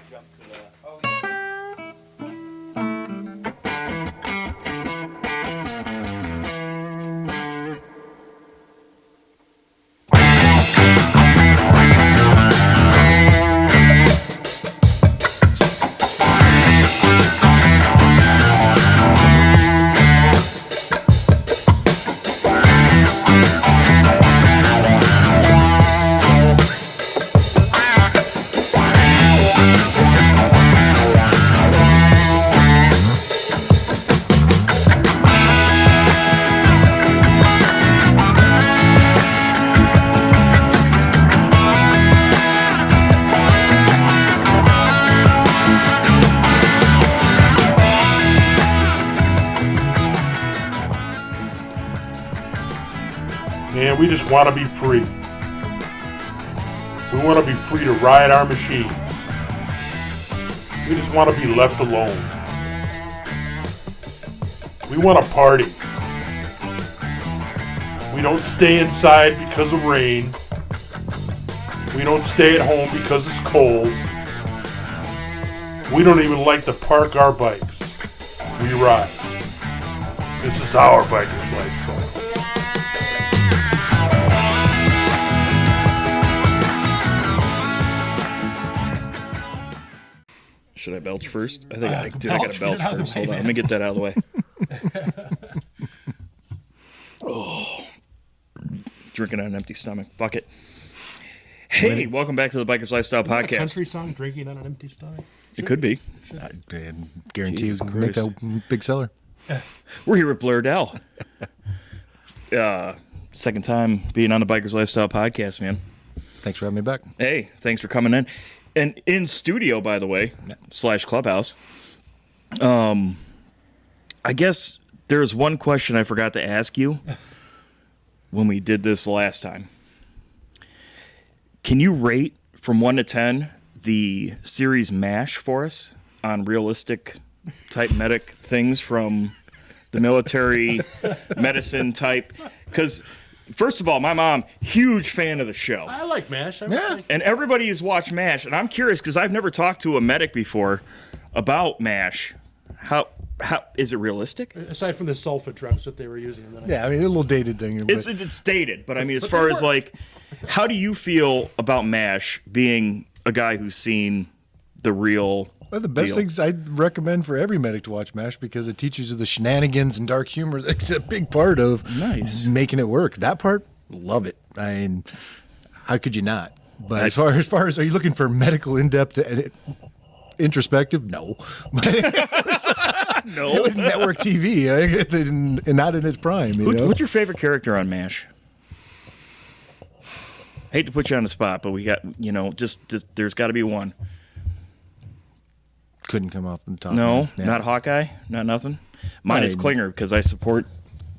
jump to that. Oh, yeah. Man, we just want to be free. We want to be free to ride our machines. We just want to be left alone. We want to party. We don't stay inside because of rain. We don't stay at home because it's cold. We don't even like to park our bikes. We ride. This is our biker's lifestyle. Should I belch first? I think I gotta belch first. Hold on, let me get that out of the way. Oh, drinking on an empty stomach. Fuck it. Hey, welcome back to the Biker's Lifestyle Isn't that Podcast. a country song, "Drinking on an Empty Stomach"? It could be. I guarantee you Jesus can make Christ. a big seller. We're here with Blair Dell. Second time being on the Biker's Lifestyle Podcast, man. Thanks for having me back. Hey, thanks for coming in. And in studio, by the way, / Clubhouse. I guess there's one question I forgot to ask you when we did this last time. Can you rate from 1 to 10 the series MASH for us on realistic type medic things from the military medicine type? Because first of all, my mom, huge fan of the show. I like MASH. And everybody has watched MASH, and I'm curious because I've never talked to a medic before about MASH. How is it realistic? Aside from the sulfa drugs that they were using. And then Yeah, I mean, a little dated thing. But It's dated, but I mean, as But far they as work. like, how do you feel about MASH being a guy who's seen the real one of the best deal? things I'd recommend for every medic to watch MASH because it teaches you the shenanigans and dark humor that's a big part of making it work. That part, love it. I mean, how could you not? But as far as are you looking for medical in-depth introspective? No. No. It was network TV and not in its prime. You know? What's your favorite character on MASH? Hate to put you on the spot, but we got, just there's got to be one. Couldn't come off the top. No, Yeah. not Hawkeye, not nothing. Mine is Klinger because I support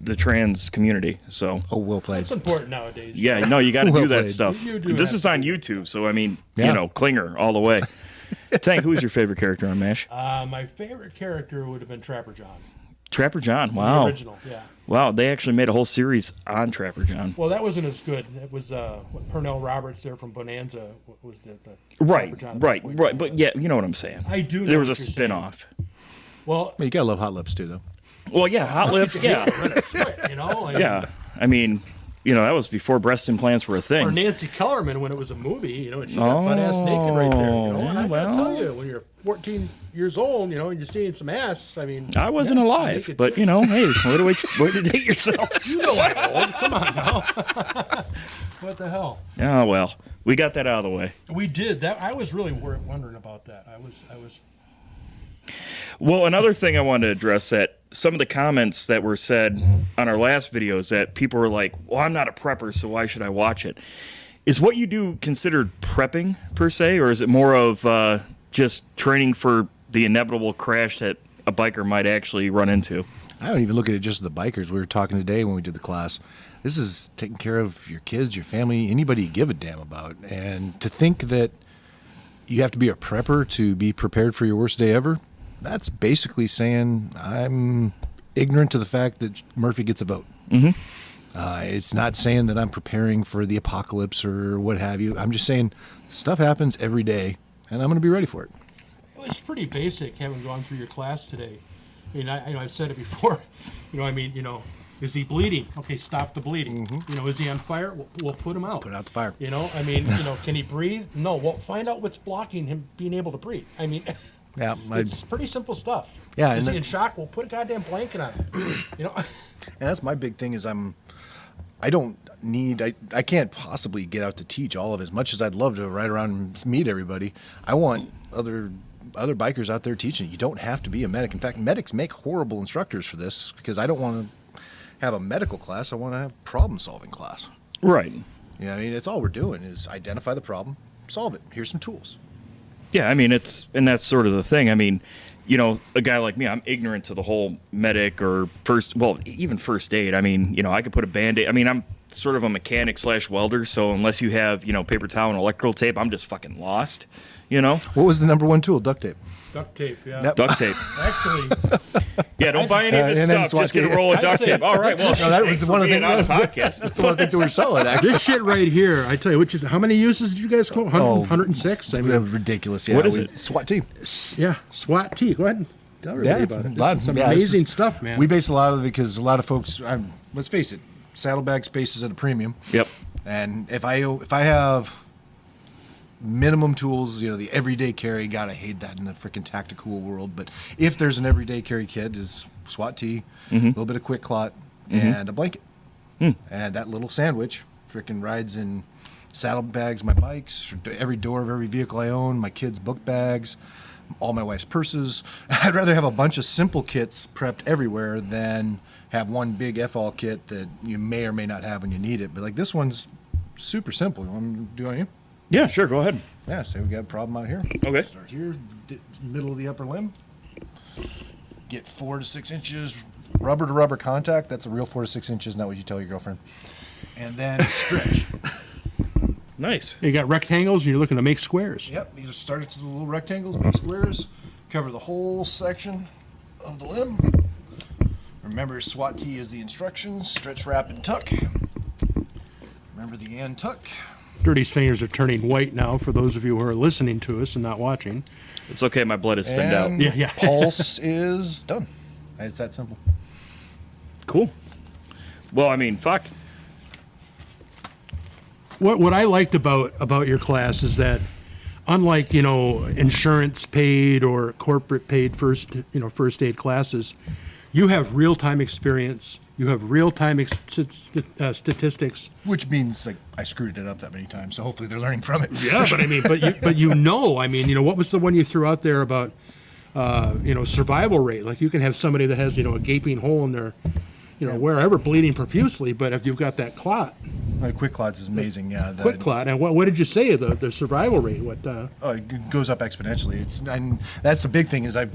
the trans community. So Oh, well played. That's important nowadays. yeah, no, you got to Well do that played. stuff. You do This have is to on do YouTube, so I mean, Yeah. Klinger all the way. Tank, who's your favorite character on MASH? My favorite character would have been Trapper John. Trapper John. The Wow. original, yeah. Wow, they actually made a whole series on Trapper John. Well, that wasn't as good. It was Pernell Roberts there from Bonanza. What was the Right, Trapper John right, point. right. But yeah, you know what I'm saying. I do know There was a what you're saying. spin-off. Well, You gotta love Hot Lips too, though. Well, yeah, Hot Lips, yeah. let it split, you know? And- Yeah. I mean, that was before breast implants were a thing. Or Nancy Kellerman when it was a movie, and she got butt ass naked right there. And I gotta tell you, when you're 14 years old, and you're seeing some ass, I mean, I wasn't yeah, alive, naked but chick. hey, way to date yourself. You know I'm old. Come on now. What the hell? Oh well, we got that out of the way. We did that. I was really wondering about that. I was. Well, another thing I wanted to address that some of the comments that were said on our last video is that people were like, "Well, I'm not a prepper, so why should I watch it?" Is what you do considered prepping per se, or is it more of just training for the inevitable crash that a biker might actually run into? I don't even look at it just the bikers. We were talking today when we did the class. This is taking care of your kids, your family, anybody you give a damn about. And to think that you have to be a prepper to be prepared for your worst day ever, that's basically saying I'm ignorant to the fact that Murphy gets a vote. Mm-hmm. It's not saying that I'm preparing for the apocalypse or what have you. I'm just saying stuff happens every day, and I'm going to be ready for it. it's pretty basic having gone through your class today. I mean, I've said it before. Is he bleeding? Okay, stop the bleeding. Is he on fire? We'll put him out. Put out the fire. Can he breathe? No. Well, find out what's blocking him being able to breathe. I mean, Yeah, it's pretty simple stuff. Yeah, Is and he in shock? We'll put a goddamn blanket on him. and that's my big thing is I can't possibly get out to teach all of it. As much as I'd love to ride around and meet everybody, I want other bikers out there teaching. You don't have to be a medic. In fact, medics make horrible instructors for this because I don't want to have a medical class. I want to have problem-solving class. Right. It's all we're doing is identify the problem, solve it. Here's some tools. Yeah, and that's sort of the thing. A guy like me, I'm ignorant to the whole medic or even first aid. I could put a Band-Aid. I'm sort of a mechanic / welder, so unless you have, paper towel and electrical tape, I'm just fucking lost, What was the number one tool? Duct tape. Duct tape, yeah. Yep. Duct tape. Actually, Yeah, don't buy any of this and then stuff. Just get a roll of duct tape. All right, well, that was one of the on the podcast. one of the things that we're selling, actually. this shit right here, I tell you, which is how many uses did you guys call? 106. Ridiculous. Yeah, What is it? SWAT team. Yeah, SWAT T. Go ahead and tell everybody about it. This is some this amazing is- stuff, man. We base a lot of it because a lot of folks. Let's face it, saddlebag space is at a premium. Yep. And if I have minimum tools, the everyday carry, God, I hate that in the freaking tactical world. But if there's an everyday carry kit, is SWAT T, a little bit of quick clot, and a blanket. And that little sandwich freaking rides in saddlebags, my bikes, every door of every vehicle I own, my kids' book bags, all my wife's purses. I'd rather have a bunch of simple kits prepped everywhere than have one big F-all kit that you may or may not have when you need it. But like this one's super simple. You want me to do it on you? Yeah, sure. Go ahead. Yeah, say we got a problem out here. Okay. Start here, middle of the upper limb. Get 4 to 6 inches rubber to rubber contact. That's a real 4 to 6 inches, not what you tell your girlfriend. And then stretch. Nice. You got rectangles, and you're looking to make squares. Yep, these are started to little rectangles, big squares. Cover the whole section of the limb. Remember, SWAT T is the instructions. Stretch, wrap, and tuck. Remember the and tuck. Dirty's fingers are turning white now for those of you who are listening to us and not watching. It's okay. My blood is thinned out. And Yeah. pulse is done. It's that simple. Cool. Well, fuck. What I liked about your class is that, unlike insurance paid or corporate paid first aid classes, you have real time experience. You have real time statistics. Which means like I screwed it up that many times, so hopefully they're learning from it. Yeah, but what was the one you threw out there about survival rate? Like you can have somebody that has a gaping hole in their wherever bleeding profusely, but if you've got that clot, Like quick clots is amazing. Yeah, quick clot, and what did you say the survival rate? What? It goes up exponentially. And that's the big thing is I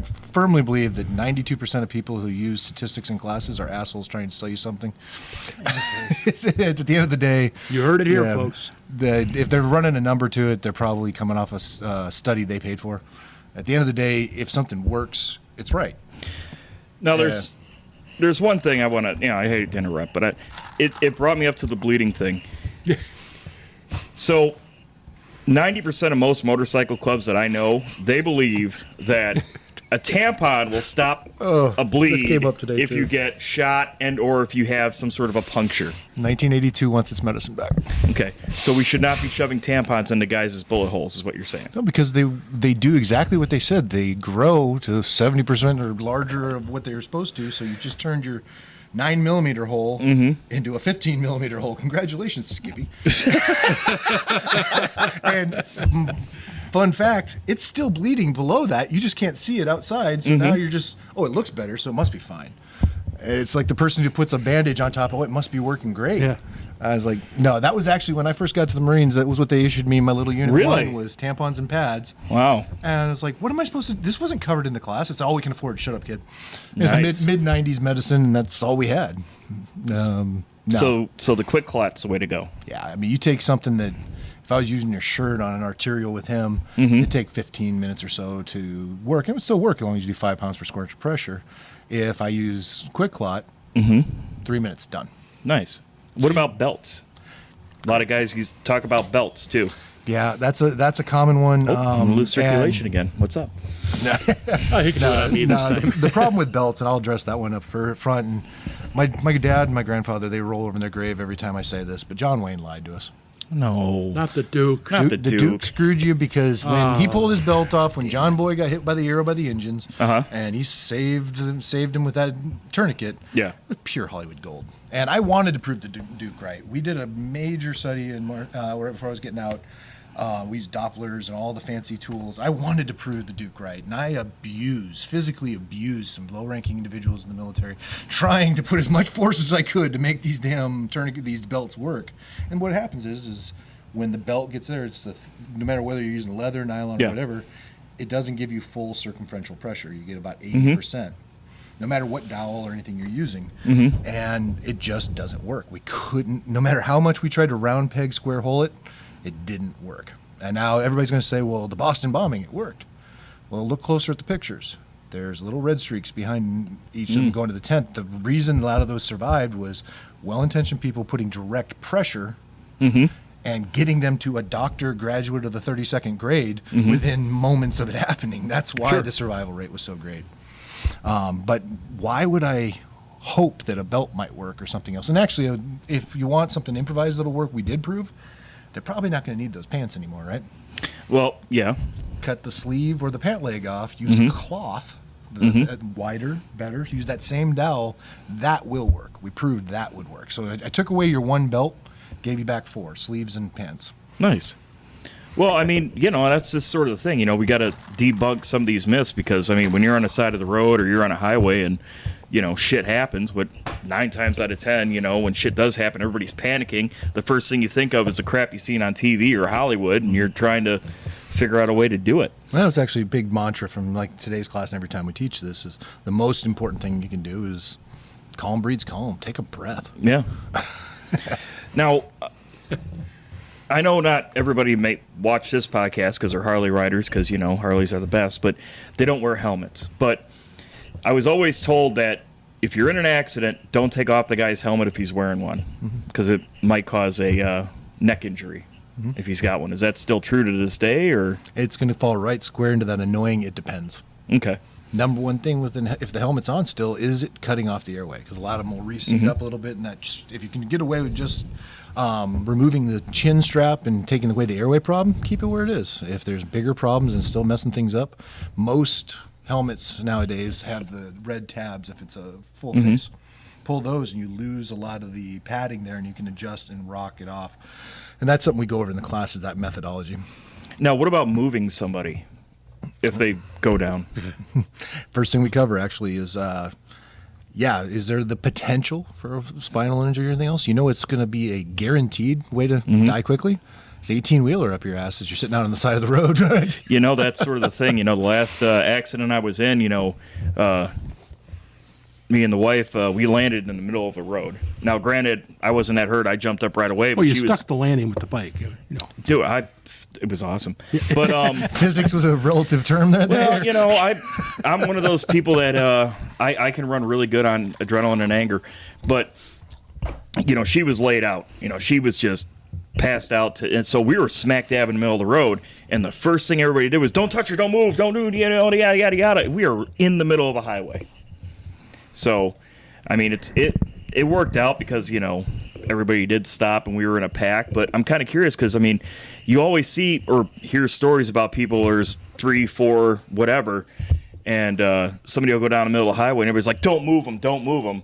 firmly believe that 92% of people who use statistics in classes are assholes trying to sell you something. At the end of the day, You heard it here, folks. If they're running a number to it, they're probably coming off a study they paid for. At the end of the day, if something works, it's right. Now, there's one thing I want to, I hate to interrupt, but it brought me up to the bleeding thing. So, 90% of most motorcycle clubs that I know, they believe that a tampon will stop a bleed came up today, if too. you get shot and or if you have some sort of a puncture. 1982 wants its medicine back. Okay, so we should not be shoving tampons into guys' bullet holes, is what you're saying. No, because they do exactly what they said. They grow to 70% or larger of what they were supposed to. So you just turned your 9mm hole into a 15mm hole. Congratulations, Skippy. And fun fact, it's still bleeding below that. You just can't see it outside. So now you're just, it looks better, so it must be fine. It's like the person who puts a bandage on top of it must be working great. Yeah. I was like, no, that was actually when I first got to the Marines. That was what they issued me. My little unit Really? 1 was tampons and pads. Wow. And I was like, what am I supposed to? This wasn't covered in the class. It's all we can afford. Shut up, kid. Nice. It's mid 90s medicine, and that's all we had. No. So the quick clot's the way to go. Yeah, you take something that, if I was using your shirt on an arterial with him, it'd take 15 minutes or so to work. It would still work as long as you do 5 pounds per square inch of pressure. If I use quick clot, 3 minutes, done. Nice. What about belts? A lot of guys talk about belts too. Yeah, that's a common one. I'm lose circulation again. What's up? I think no, The problem with belts, and I'll address that one up front. And my dad and my grandfather, they roll over in their grave every time I say this, but John Wayne lied to us. No. not the Duke. Not the The Duke. Duke screwed you because when he pulled his belt off, when John Boy got hit by the arrow by the engines, and he saved him with that tourniquet, Yeah. it was pure Hollywood gold. And I wanted to prove the Duke right. We did a major study right before I was getting out. We used Dopplers and all the fancy tools. I wanted to prove the Duke right, and I physically abused some low-ranking individuals in the military, trying to put as much force as I could to make these these belts work. And what happens is when the belt gets there, no matter whether you're using leather, nylon, or whatever, it doesn't give you full circumferential pressure. You get about 80%. No matter what dowel or anything you're using, and it just doesn't work. We couldn't, no matter how much we tried to round peg, square hole it, it didn't work. And now everybody's going to say, well, the Boston bombing, it worked. Well, look closer at the pictures. There's little red streaks behind each of them going to the tent. The reason a lot of those survived was well-intentioned people putting direct pressure and getting them to a doctor graduate of the 32nd grade within moments of it happening. That's why the survival rate was so great. But why would I hope that a belt might work or something else? And actually, if you want something improvised that'll work, we did prove, they're probably not going to need those pants anymore, right? Well, yeah. Cut the sleeve or the pant leg off, use cloth, wider, better, use that same dowel. That will work. We proved that would work. So I took away your one belt, gave you back 4, sleeves and pants. Nice. Well, I mean, that's just sort of the thing. We got to debunk some of these myths because, I mean, when you're on the side of the road or you're on a highway and, shit happens, but 9 times out of 10, when shit does happen, everybody's panicking. The first thing you think of is the crap you've seen on TV or Hollywood, and you're trying to figure out a way to do it. Well, it's actually a big mantra from today's class, and every time we teach this is the most important thing you can do is calm breeds calm. Take a breath. Yeah. Now, I know not everybody may watch this podcast because they're Harley riders because, Harleys are the best, but they don't wear helmets. But I was always told that if you're in an accident, don't take off the guy's helmet if he's wearing one because it might cause a neck injury if he's got one. Is that still true to this day? Or It's going to fall right square into that annoying it depends. Okay. Number one thing if the helmet's on still, is it cutting off the airway? Because a lot of them will reseat up a little bit, and if you can get away with just removing the chin strap and taking away the airway problem, keep it where it is. If there's bigger problems and still messing things up, most helmets nowadays have the red tabs if it's a full face. Pull those and you lose a lot of the padding there, and you can adjust and rock it off. And that's something we go over in the class, is that methodology. Now, what about moving somebody if they go down? First thing we cover actually is, is there the potential for a spinal injury or anything else? It's going to be a guaranteed way to die quickly. It's 18-wheeler up your ass as you're sitting out on the side of the road, right? That's sort of the thing. The last accident I was in, me and the wife, we landed in the middle of the road. Now, granted, I wasn't that hurt. I jumped up right away. Well, you stuck the landing with the bike. Dude, it was awesome. But Physics was a relative term there. well, I'm one of those people that I can run really good on adrenaline and anger. But she was laid out. She was just passed out, and so we were smack dab in the middle of the road. And the first thing everybody did was, "Don't touch her, don't move, don't do yada yada yada." We are in the middle of a highway. So, I mean, it worked out because, everybody did stop and we were in a pack. But I'm kind of curious because, I mean, you always see or hear stories about people, there's 3, 4, whatever, and somebody will go down the middle of the highway and everybody's like, don't move them, don't move them.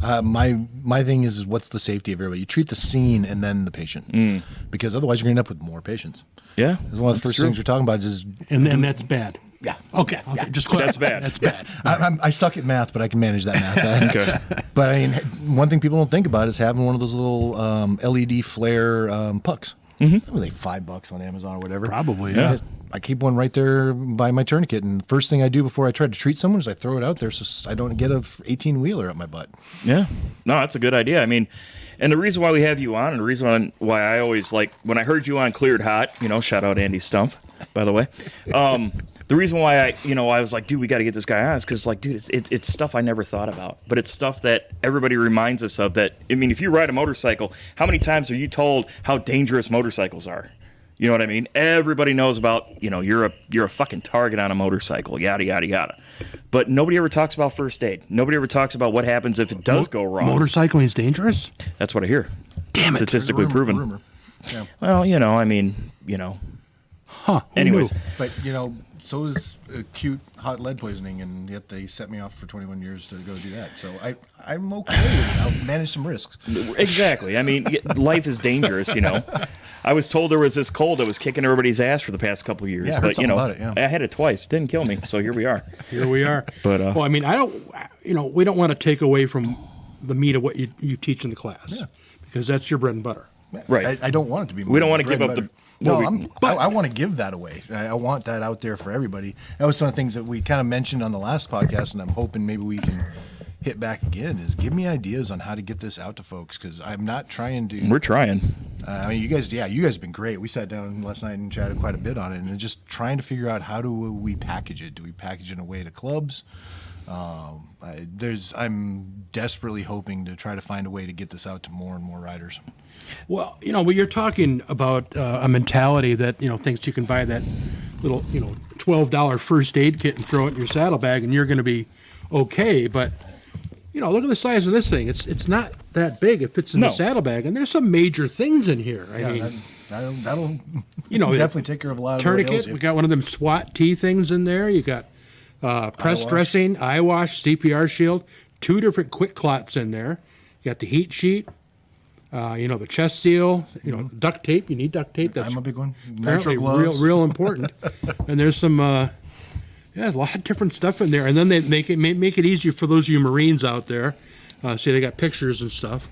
Yeah. My thing is what's the safety of everybody? You treat the scene and then the patient. Because otherwise you're going to end up with more patients. Yeah. It's one of the first things we're talking about is... And that's bad. Yeah. Okay. Just That's bad. That's bad. I suck at math, but I can manage that math. Okay. But I mean, one thing people don't think about is having one of those little LED flare pucks. I mean, like $5 on Amazon or whatever. Probably, yeah. I keep one right there by my tourniquet, and the first thing I do before I try to treat someone is I throw it out there so I don't get a 18-wheeler up my butt. Yeah. No, that's a good idea. I mean, and the reason why we have you on, and the reason why I always like, when I heard you on Cleared Hot, shout out Andy Stumpf, by the way. The reason why I was like, dude, we got to get this guy on is because, like, dude, it's stuff I never thought about. But it's stuff that everybody reminds us of that, I mean, if you ride a motorcycle, how many times are you told how dangerous motorcycles are? You know what I mean? Everybody knows about, you're a fucking target on a motorcycle, yada, yada, yada. But nobody ever talks about first aid. Nobody ever talks about what happens if it does go wrong. Motorcycling is dangerous? That's what I hear. Damn it. Statistically proven. Rumor. Yeah. Well, Huh. Who Anyways. knew? But, so is acute hot lead poisoning, and yet they set me off for 21 years to go do that. So I'm okay with it. I'll manage some risks. Exactly. I mean, life is dangerous, I was told there was this cold that was kicking everybody's ass for the past couple of years. Yeah, I heard but, something about it, yeah. I had it twice. Didn't kill me. So here we are. Here we are. But, well, I mean, I don't, we don't want to take away from the meat of what you teach in the class. Yeah. Because that's your bread and butter. Right. I don't want it to be. We don't want to bread give and up the. butter. well, No, I want to give that away. I want that out there for everybody. That was one of the things that we kind of mentioned on the last podcast, and I'm hoping maybe we can hit back again. Is give me ideas on how to get this out to folks, because I'm not trying to. We're trying. I mean, you guys have been great. We sat down last night and chatted quite a bit on it, and just trying to figure out how do we package it. Do we package it in a way to clubs? I'm desperately hoping to try to find a way to get this out to more and more riders. Well, when you're talking about a mentality that, thinks you can buy that little, $12 first aid kit and throw it in your saddlebag and you're going to be okay. But, look at the size of this thing. It's not that big. It fits in the saddlebag. And there's some major things in here. I mean, that'll definitely take care of a lot of tourniquet. We got one of them SWAT T things in there. You got press dressing, eye wash, CPR shield, 2 different quick clots in there. You got the heat sheet. The chest seal, duct tape. You need duct tape. That's I'm a big one. apparently Nitro gloves. real important. And there's some, a lot of different stuff in there. And then they make it easier for those of you Marines out there. See, they got pictures and stuff.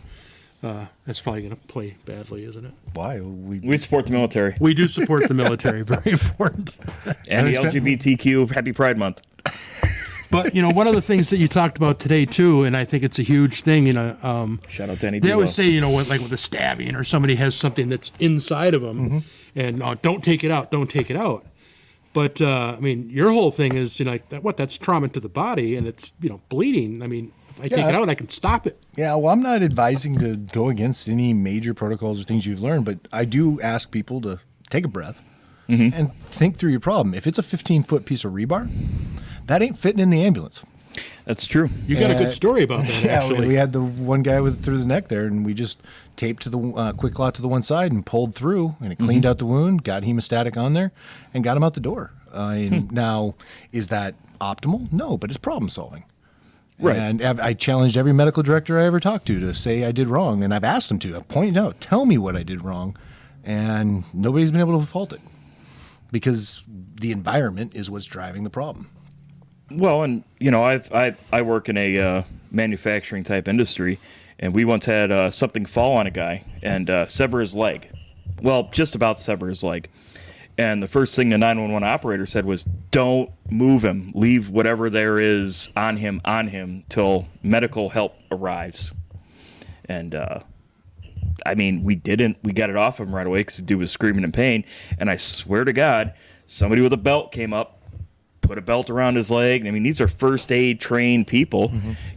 That's probably going to play badly, isn't it? Why? We support the military We do support the military. Very important. and the LGBTQ. Happy Pride Month. But, one of the things that you talked about today, too, and I think it's a huge thing, Shout out to any. they always Devo. say, with a stabbing or somebody has something that's inside of them, and don't take it out, don't take it out. But, your whole thing is, that's trauma to the body, and it's, bleeding. I mean, if I take it out, I can stop it. Yeah, well, I'm not advising to go against any major protocols or things you've learned, but I do ask people to take a breath and think through your problem. If it's a 15-foot piece of rebar, that ain't fitting in the ambulance. That's true. You got a good story about that, Yeah, actually. we had the one guy through the neck there, and we just taped to the quick clot to the one side and pulled through, and it cleaned out the wound, got hemostatic on there, and got him out the door. Now, is that optimal? No, but it's problem solving. Right. And I challenged every medical director I ever talked to say I did wrong, and I've asked them to. I pointed out, tell me what I did wrong, and nobody's been able to fault it because the environment is what's driving the problem. Well, and I work in a manufacturing type industry, and we once had something fall on a guy and sever his leg. Well, just about sever his leg. And the first thing the 911 operator said was, "Don't move him. Leave whatever there is on him till medical help arrives." And we didn't. We got it off him right away because the dude was screaming in pain. And I swear to God, somebody with a belt came up, put a belt around his leg. I mean, these are first aid trained people,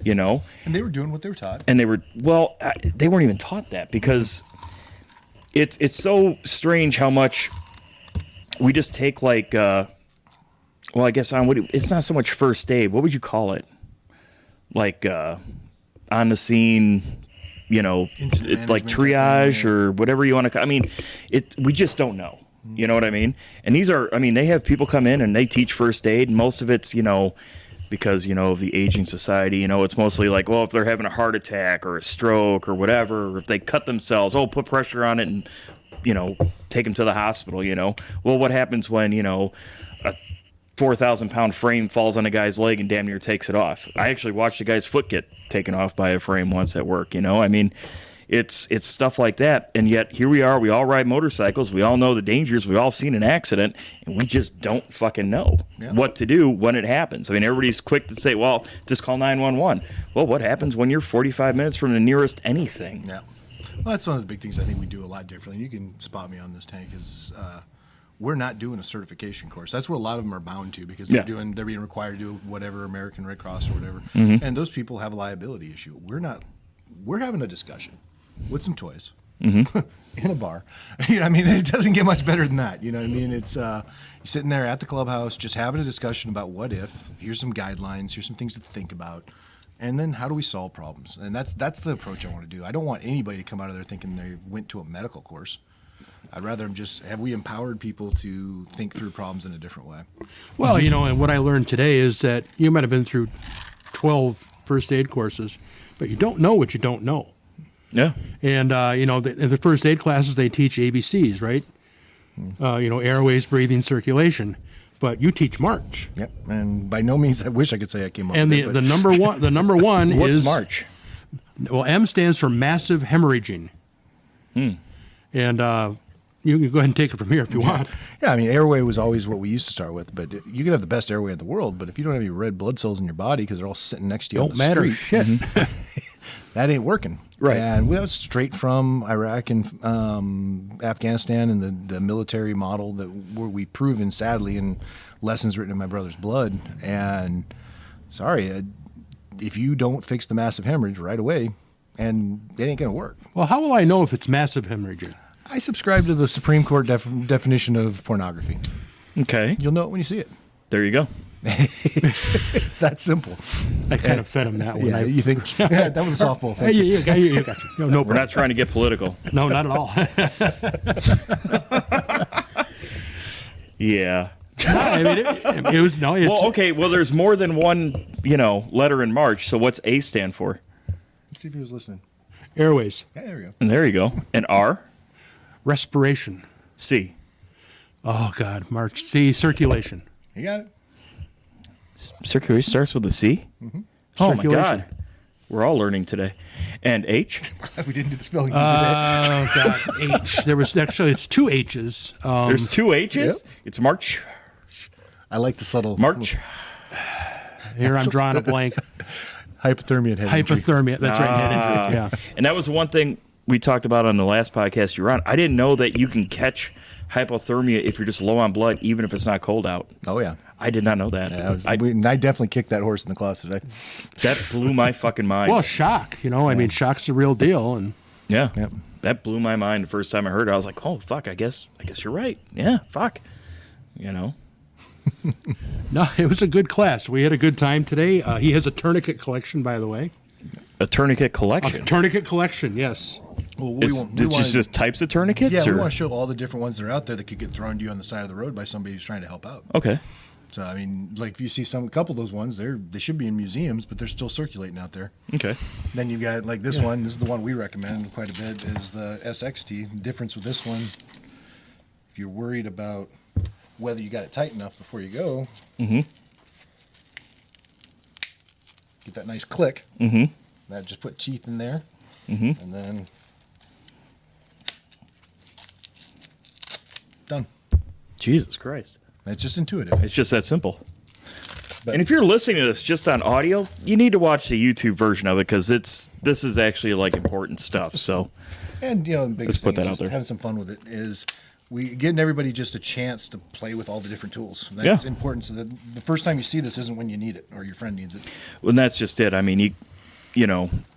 And they were doing what they were taught. And they weren't even taught that because it's so strange how much we just take I guess it's not so much first aid. What would you call it? On the scene, Incident like management triage type thing, or whatever you want to call. I mean, we just don't know. You know what I mean? And they have people come in and they teach first aid, and most of it's, because, of the aging society, it's mostly like, well, if they're having a heart attack or a stroke or whatever, or if they cut themselves, put pressure on it and, take them to the hospital, Well, what happens when, a 4,000-pound frame falls on a guy's leg and damn near takes it off? I actually watched a guy's foot get taken off by a frame once at work, I mean, it's stuff like that. And yet here we are. We all ride motorcycles. We all know the dangers. We've all seen an accident, and we just don't fucking know what to do when it happens. I mean, everybody's quick to say, well, just call 911. Well, what happens when you're 45 minutes from the nearest anything? Yeah. Well, that's one of the big things I think we do a lot differently. You can spot me on this, Tank, is we're not doing a certification course. That's where a lot of them are bound to because they're being required to do whatever, American Red Cross or whatever. And those people have a liability issue. We're having a discussion with some toys in a bar. You know, I mean, it doesn't get much better than that. You know what I mean? It's you're sitting there at the clubhouse, just having a discussion about what if. Here's some guidelines. Here's some things to think about, and then how do we solve problems? And that's the approach I want to do. I don't want anybody to come out of there thinking they went to a medical course. I'd rather have we empowered people to think through problems in a different way. Well, you know, and what I learned today is that you might have been through 12 first aid courses, but you don't know what you don't know. Yeah. And, you know, in the first aid classes, they teach ABCs, right? You know, airways, breathing, circulation. But you teach March. Yep. And by no means, I wish I could say I came up And with it. the number one What's is March? Well, M stands for massive hemorrhaging. And you can go ahead and take it from here if you want. Yeah, I mean, airway was always what we used to start with, but you can have the best airway in the world, but if you don't have any red blood cells in your body because they're all sitting next to you on Don't the matter street, shit. that ain't working. Right. And that was straight from Iraq and Afghanistan and the military model that we've proven, sadly, in lessons written in my brother's blood. And sorry, if you don't fix the massive hemorrhage right away, and it ain't going to work. Well, how will I know if it's massive hemorrhaging? I subscribe to the Supreme Court definition of pornography. Okay. You'll know it when you see it. There you go. It's that simple. I kind of fed him that one. Yeah, you think that was a softball. Hey, you got you. No, no We're problem. not trying to get political. No, not at all. Yeah. No, I mean, it was no. It's, Well, okay. Well, there's more than one, letter in March. So what's A stand for? Let's see if he was listening. airways, Yeah, there we go. And there you go. And R? respiration. C. Oh God, March. C, circulation. You got it. Circulation starts with a C? Oh, my Circulation. God. We're all learning today. And H? We didn't do the spelling bee today. Oh God, H. There was actually it's two H's. There's two H's? Yep. It's March. I like the subtle March. Here I'm drawing a blank. hypothermia and head injury. Hypothermia. That's right. Head injury. Yeah. And that was one thing we talked about on the last podcast you were on. I didn't know that you can catch hypothermia if you're just low on blood, even if it's not cold out. Oh yeah. I did not know that. Yeah, I I definitely kicked that horse in the class today. that blew my fucking mind. Well, shock. I mean, shock's the real deal, and Yeah. Yep. That blew my mind the first time I heard it. I was like, oh, fuck, I guess you're right. Yeah, fuck. no, it was a good class. We had a good time today. He has a tourniquet collection, by the way. A tourniquet A collection. tourniquet collection, yes. Well, It's just types of tourniquets? yeah, we or? want to show all the different ones that are out there that could get thrown to you on the side of the road by somebody who's trying to help out. Okay. So I mean, like if you see a couple of those ones, they should be in museums, but they're still circulating out there. Okay. Then you got like this one. This is the one we recommend quite a bit. Is the SXT. The difference with this one, if you're worried about whether you got it tight enough before you go, get that nice click. That just put teeth in there, and then done. Jesus Christ. It's just intuitive. It's just that simple. But- And if you're listening to this just on audio, you need to watch the YouTube version of it because this is actually like important stuff. So And the biggest put thing that out is just there. having some fun with it is we getting everybody just a chance to play with all the different tools. That's important. So that the first time you see this isn't when you need it or your friend needs it. and that's just it. I mean,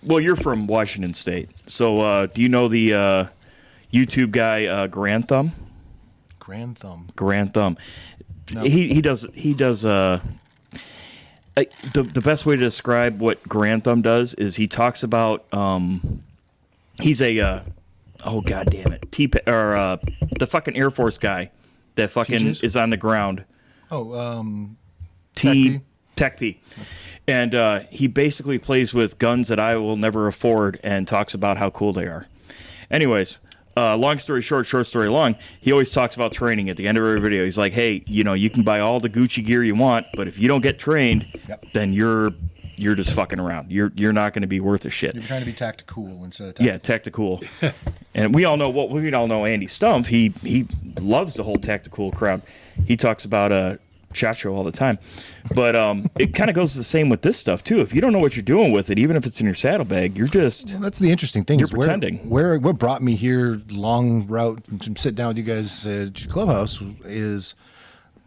well, you're from Washington State. So do you know the YouTube guy Grand Thumb? Grand thumb. Grand Thumb. No. He does the best way to describe what Grand Thumb does is he talks about he's a oh god damn it the fucking Air Force guy that fucking TJs? is on the ground. Oh, Tech P. And he basically plays with guns that I will never afford and talks about how cool they are. Anyways, long story short story long, he always talks about training at the end of every video. He's like, hey, you can buy all the Gucci gear you want, but if you don't get trained, Yep. then you're just fucking around. You're not going to be worth a shit. you're trying to be tactical instead of tactical. Yeah, tactical. And we all know Andy Stumpf. He loves the whole tactical crowd. He talks about SHOT Show all the time. But it kind of goes the same with this stuff too. If you don't know what you're doing with it, even if it's in your saddlebag, you're just Well, that's the interesting thing. You're is pretending. What brought me here, long route to sit down with you guys at Clubhouse, is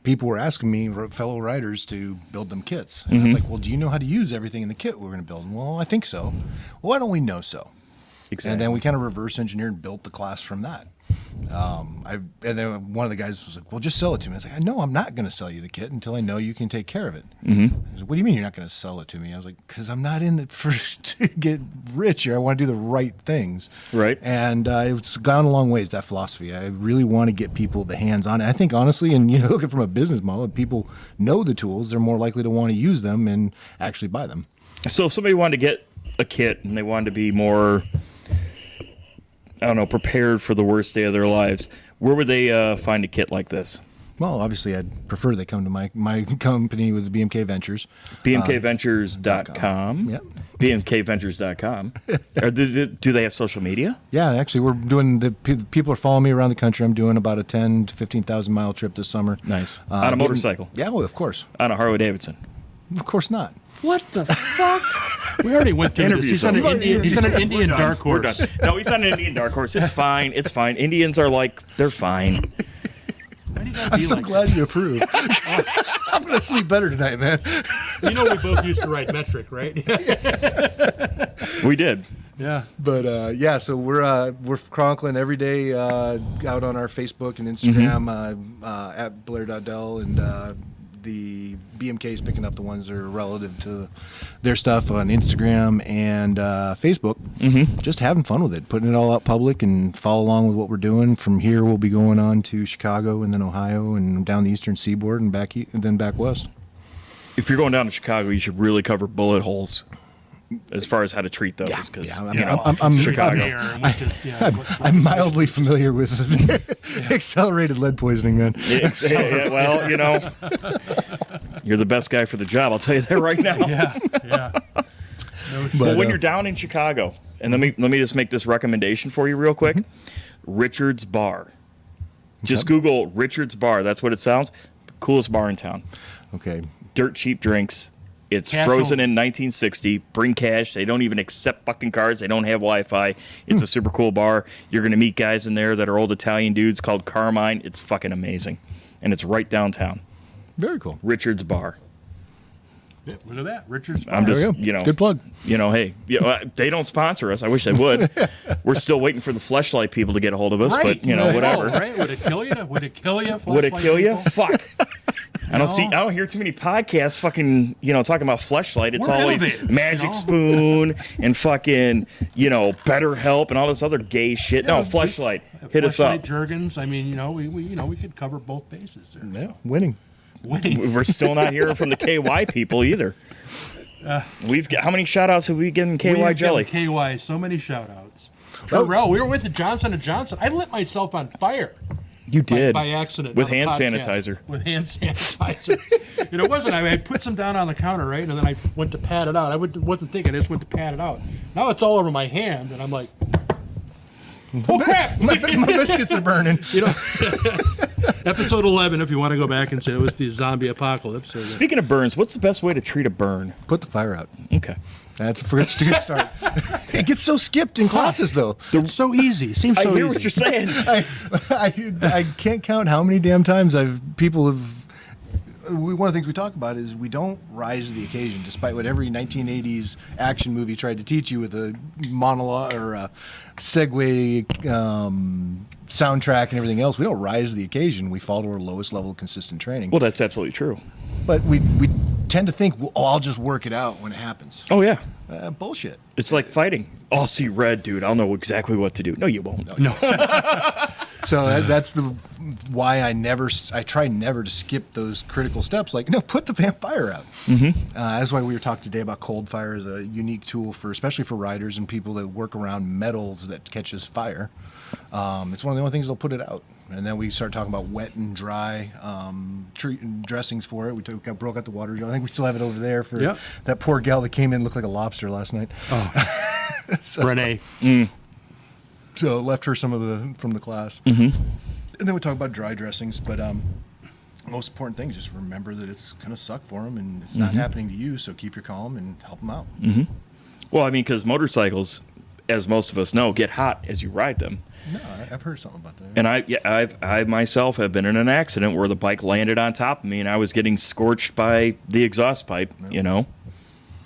people were asking me, fellow writers, to build them kits. And I was like, well, do you know how to use everything in the kit we're going to build? Well, I think so. Well, why don't we know so? Exactly. And then we kind of reverse engineered and built the class from that. And then one of the guys was like, well, just sell it to me. I was like, no, I'm not going to sell you the kit until I know you can take care of it. Mm-hmm. Like, what do you mean you're not going to sell it to me? I was like, because I'm not in it to get rich here. I want to do the right things. Right. And it's gone a long ways, that philosophy. I really want to get people the hands on it. I think, honestly, and looking from a business model, if people know the tools, they're more likely to want to use them and actually buy them. So if somebody wanted to get a kit and they wanted to be more, I don't know, prepared for the worst day of their lives, where would they find a kit like this? Well, obviously, I'd prefer they come to my company with BMK Ventures. BMKVentures.com. Yep. BMKVentures.com. Do they have social media? Yeah, actually, we're doing people are following me around the country. I'm doing about a 10 to 15,000 mile trip this summer. Nice. On a motorcycle? Yeah, well, of course. On a Harley Davidson? Of course not. What the fuck? We already went through this. He's on an Indian dark We're horse. done. No, he's on an Indian dark horse. It's fine. It's fine. Indians are like, they're fine. I'm so glad you approve. I'm going to sleep better tonight, man. We both used to ride metric, right? We did. Yeah. But so we're chronicling every day out on our Facebook and Instagram at Blair Dell, and the BMK is picking up the ones that are relative to their stuff on Instagram and Facebook. Mm-hmm. Just having fun with it, putting it all out public, and follow along with what we're doing. From here, we'll be going on to Chicago and then Ohio and down the eastern seaboard and back and then back west. If you're going down to Chicago, you should really cover bullet holes as far as how to treat those. Because I'm Chicago. I'm mildly familiar with accelerated lead poisoning, man. Well, you're the best guy for the job. I'll tell you that right now. Yeah. But when you're down in Chicago, and let me just make this recommendation for you real quick. Richard's Bar. Just Google Richard's Bar. That's what it sounds. Coolest bar in town. Okay. Dirt cheap drinks. It's Cash frozen only. in 1960. Bring cash. They don't even accept fucking cards. They don't have Wi-Fi. It's a super cool bar. You're going to meet guys in there that are old Italian dudes called Carmine. It's fucking amazing. And it's right downtown. Very cool. Richard's Bar. Yeah, look at that. Richard's I'm Bar. just, Good plug. Hey, they don't sponsor us. I wish they would. We're still waiting for the Fleshlight people to get a hold of us, Right. but, whatever. Right? Would it kill you? Would it kill you? Would it kill you? People? Fuck. I don't hear too many podcasts fucking, talking about Fleshlight. It's We're always innovators, Magic Spoon and fucking, BetterHelp and all this other gay shit. No, Fleshlight. Hit us up. Jergens. I mean, we could cover both bases there. Yeah, winning. We're still not hearing from the KY people either. We've got, how many shout outs have we given KY Jelly? KY, so many shout outs. Terrell, we were with the Johnson & Johnson. I lit myself on fire. You did. By accident. With on a hand podcast. sanitizer. With hand sanitizer. It wasn't. I put some down on the counter, right? And then I went to pat it out. I wasn't thinking. I just went to pat it out. Now it's all over my hand, and I'm like, oh, crap. my biscuits are burning. Episode 11, if you want to go back and say it was the zombie apocalypse. Speaking of burns, what's the best way to treat a burn? Put the fire out. Okay. That's a good start. It gets so skipped in classes, though. It's so easy. It seems so I hear easy. what you're saying. I can't count how many damn times people have. One of the things we talk about is we don't rise to the occasion, despite what every 1980s action movie tried to teach you with a monologue or a segue soundtrack and everything else. We don't rise to the occasion. We fall to our lowest level of consistent training. Well, that's absolutely true. But we tend to think, well, I'll just work it out when it happens. Oh, yeah. Bullshit. It's like fighting. I'll see red, dude. I'll know exactly what to do. No, you won't. No. So that's why I try never to skip those critical steps. Like, no, put the fire out. Mm-hmm. That's why we were talking today about cold fire as a unique tool especially for riders and people that work around metals that catches fire. It's one of the only things that'll put it out. And then we start talking about wet and dry dressings for it. We broke out the water jar. I think we still have it over there for that poor gal that came in and looked like a lobster last night. Oh, Renee. So left her some from the class. Mm-hmm. And then we talk about dry dressings. But most important thing is just remember that it's going to suck for them and it's not happening to you. So keep your calm and help them out. Mm-hmm. Well, I mean, because motorcycles, as most of us know, get hot as you ride them. No, I've heard something about that. And I myself have been in an accident where the bike landed on top of me and I was getting scorched by the exhaust pipe,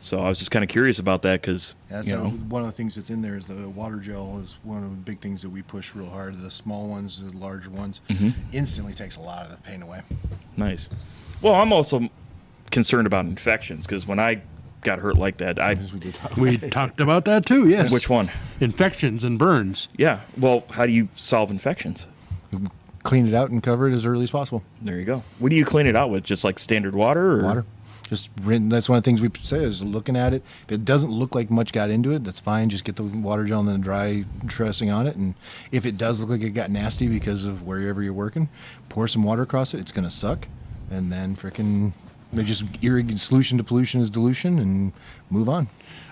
So I was just kind of curious about that because, Yeah, so one of the things that's in there is the water gel is one of the big things that we push real hard. The small ones, the larger ones, instantly takes a lot of the pain away. nice. Well, I'm also concerned about infections because when I got hurt like that, We talked about that too. Yes. which one? Infections and burns. Yeah. Well, how do you solve infections? Clean it out and cover it as early as possible. There you go. What do you clean it out with? Just like standard water? Or? Water. Just that's one of the things we say is looking at it. If it doesn't look like much got into it, that's fine. Just get the water gel and then dry dressing on it. And if it does look like it got nasty because of wherever you're working, pour some water across it. It's going to suck. And then frickin' just irrigate solution to pollution is dilution and move on.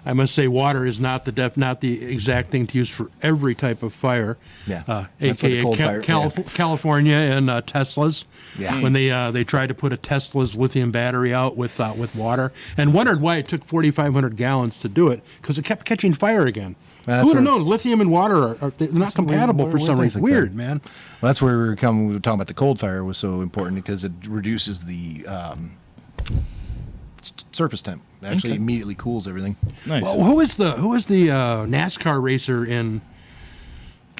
I must say, water is not the exact thing to use for every type of fire. Yeah, that's what AKA the cold fire- California and Teslas. Yeah. When they tried to put a Tesla's lithium battery out with water, and wondered why it took 4,500 gallons to do it, because it kept catching fire again. Well, Who would have that's known? Lithium and water they're not compatible for weird some things reason. like that. Weird, man. Well, that's where we were talking about the cold fire was so important because it reduces the surface temp. It actually immediately cools everything. Nice. Well, who is the NASCAR racer in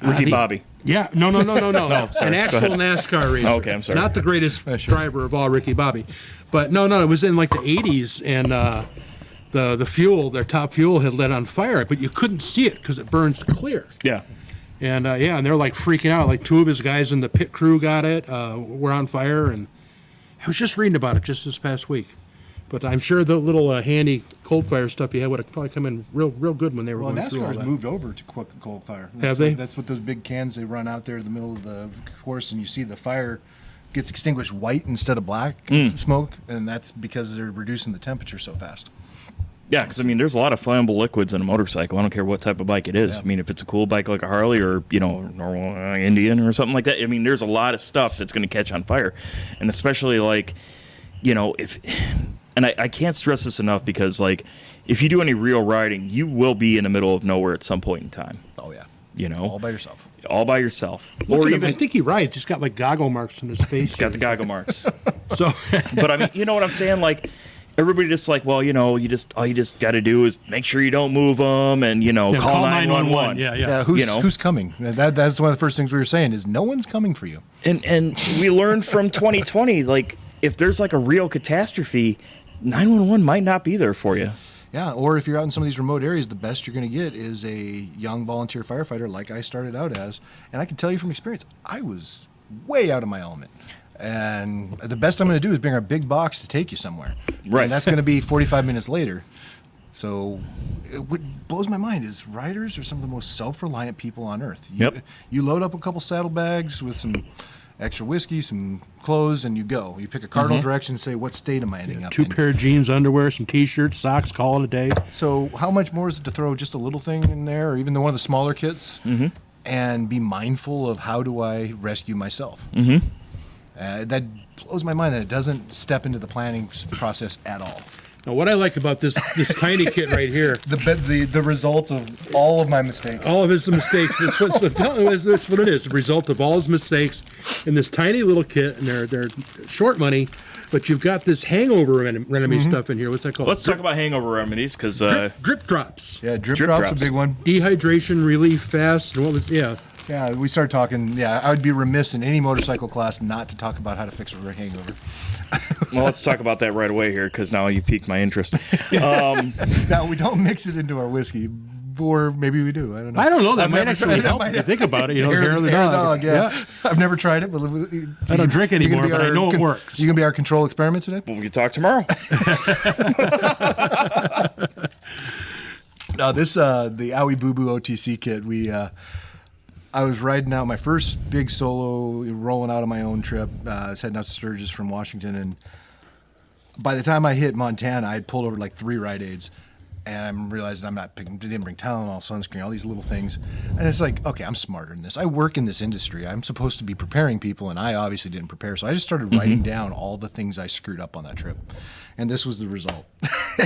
Ricky Bobby. Yeah, no. sorry, An actual go ahead. NASCAR racer. Okay, I'm sorry. Not the greatest driver of all, Ricky Bobby. But no, it was in like the 80s, and the fuel, their top fuel, had lit on fire, but you couldn't see it because it burns clear. Yeah. And and they're like freaking out. Like two of his guys in the pit crew got it, were on fire, and I was just reading about it just this past week. But I'm sure the little handy cold fire stuff you had would have probably come in real good when they were Well, going through all NASCAR's that. moved over to cold fire. Have they? That's what those big cans they run out there in the middle of the course, and you see the fire gets extinguished white instead of black smoke, and that's because they're reducing the temperature so fast. Yeah, because I mean, there's a lot of flammable liquids in a motorcycle. I don't care what type of bike it is. Yeah. I mean, if it's a cool bike like a Harley or normal Indian or something like that. I mean, there's a lot of stuff that's going to catch on fire, and especially like, if, and I can't stress this enough because like, if you do any real riding, you will be in the middle of nowhere at some point in time. Oh yeah, All by yourself. All by yourself, Look or at him. even I think he rides. He's got like goggle marks on his face. he's got the goggle marks. So But I mean, you know what I'm saying? Like, everybody just like, well, all you just got to do is make sure you don't move them, and call 911. Yeah. Who's coming? That's one of the first things we were saying is no one's coming for you. And we learned from 2020, like, if there's like a real catastrophe, 911 might not be there for you. Yeah, or if you're out in some of these remote areas, the best you're going to get is a young volunteer firefighter like I started out as. And I can tell you from experience, I was way out of my element. And the best I'm going to do is bring our big box to take you somewhere. Right. And that's going to be 45 minutes later. So what blows my mind is riders are some of the most self-reliant people on earth. You load up a couple saddlebags with some extra whiskey, some clothes, and you go. You pick a cardinal direction and say, what state am I ending up in? 2 pair of jeans, underwear, some T-shirts, socks, call it a day. So how much more is it to throw just a little thing in there, or even one of the smaller kits, and be mindful of how do I rescue myself? That blows my mind that it doesn't step into the planning process at all. Now, what I like about this tiny kit right here, The result of all of my mistakes. all of his mistakes, that's what it is, the result of all his mistakes in this tiny little kit, and they're short money, but you've got this hangover remedy stuff in here. What's that called? Let's talk about hangover remedies, because drip drops. Yeah, drip Drip drop's drops. a big one. Dehydration relief fast. And what was, Yeah, we started talking. Yeah, I would be remiss in any motorcycle class not to talk about how to fix a hangover. well, let's talk about that right away here, because now you piqued my interest. Now, we don't mix it into our whiskey, or maybe we do. I don't know. I don't know. That I've might never actually tried- help that if you think about it. Hair Hair of the dog, dog. yeah. I've never tried it, but I don't drink anymore, but I know it works. You gonna be our control experiment today? Well, we can talk tomorrow. No, this the Owie Boo Boo OTC kit. I was riding out my first big solo, rolling out on my own trip. I was heading out to Sturgis from Washington, and by the time I hit Montana, I had pulled over like 3 Rite Aids, and I'm realizing didn't bring Tylenol, sunscreen, all these little things, and it's like, okay, I'm smarter than this. I work in this industry. I'm supposed to be preparing people, and I obviously didn't prepare, so I just started writing down all the things I screwed up on that trip, and this was the result.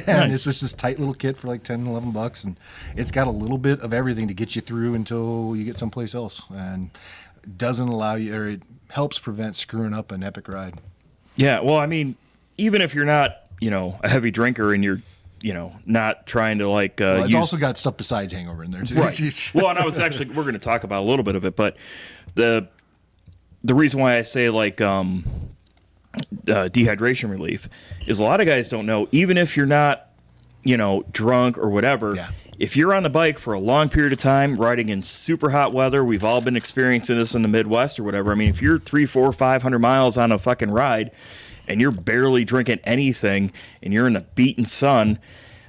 And it's just this tight little kit for like $10, $11, and it's got a little bit of everything to get you through until you get someplace else, and doesn't allow you, or it helps prevent screwing up an epic ride. Yeah, well, I mean, even if you're not, a heavy drinker and you're not trying to like Well, it's use also got stuff besides hangover in there too. right. Well, and I was actually we're going to talk about a little bit of it, but the reason why I say like dehydration relief is a lot of guys don't know, even if you're not drunk or whatever. Yeah. If you're on the bike for a long period of time, riding in super hot weather, we've all been experiencing this in the Midwest or whatever. I mean, if you're 300, 400, 500 miles on a fucking ride and you're barely drinking anything and you're in the beating sun,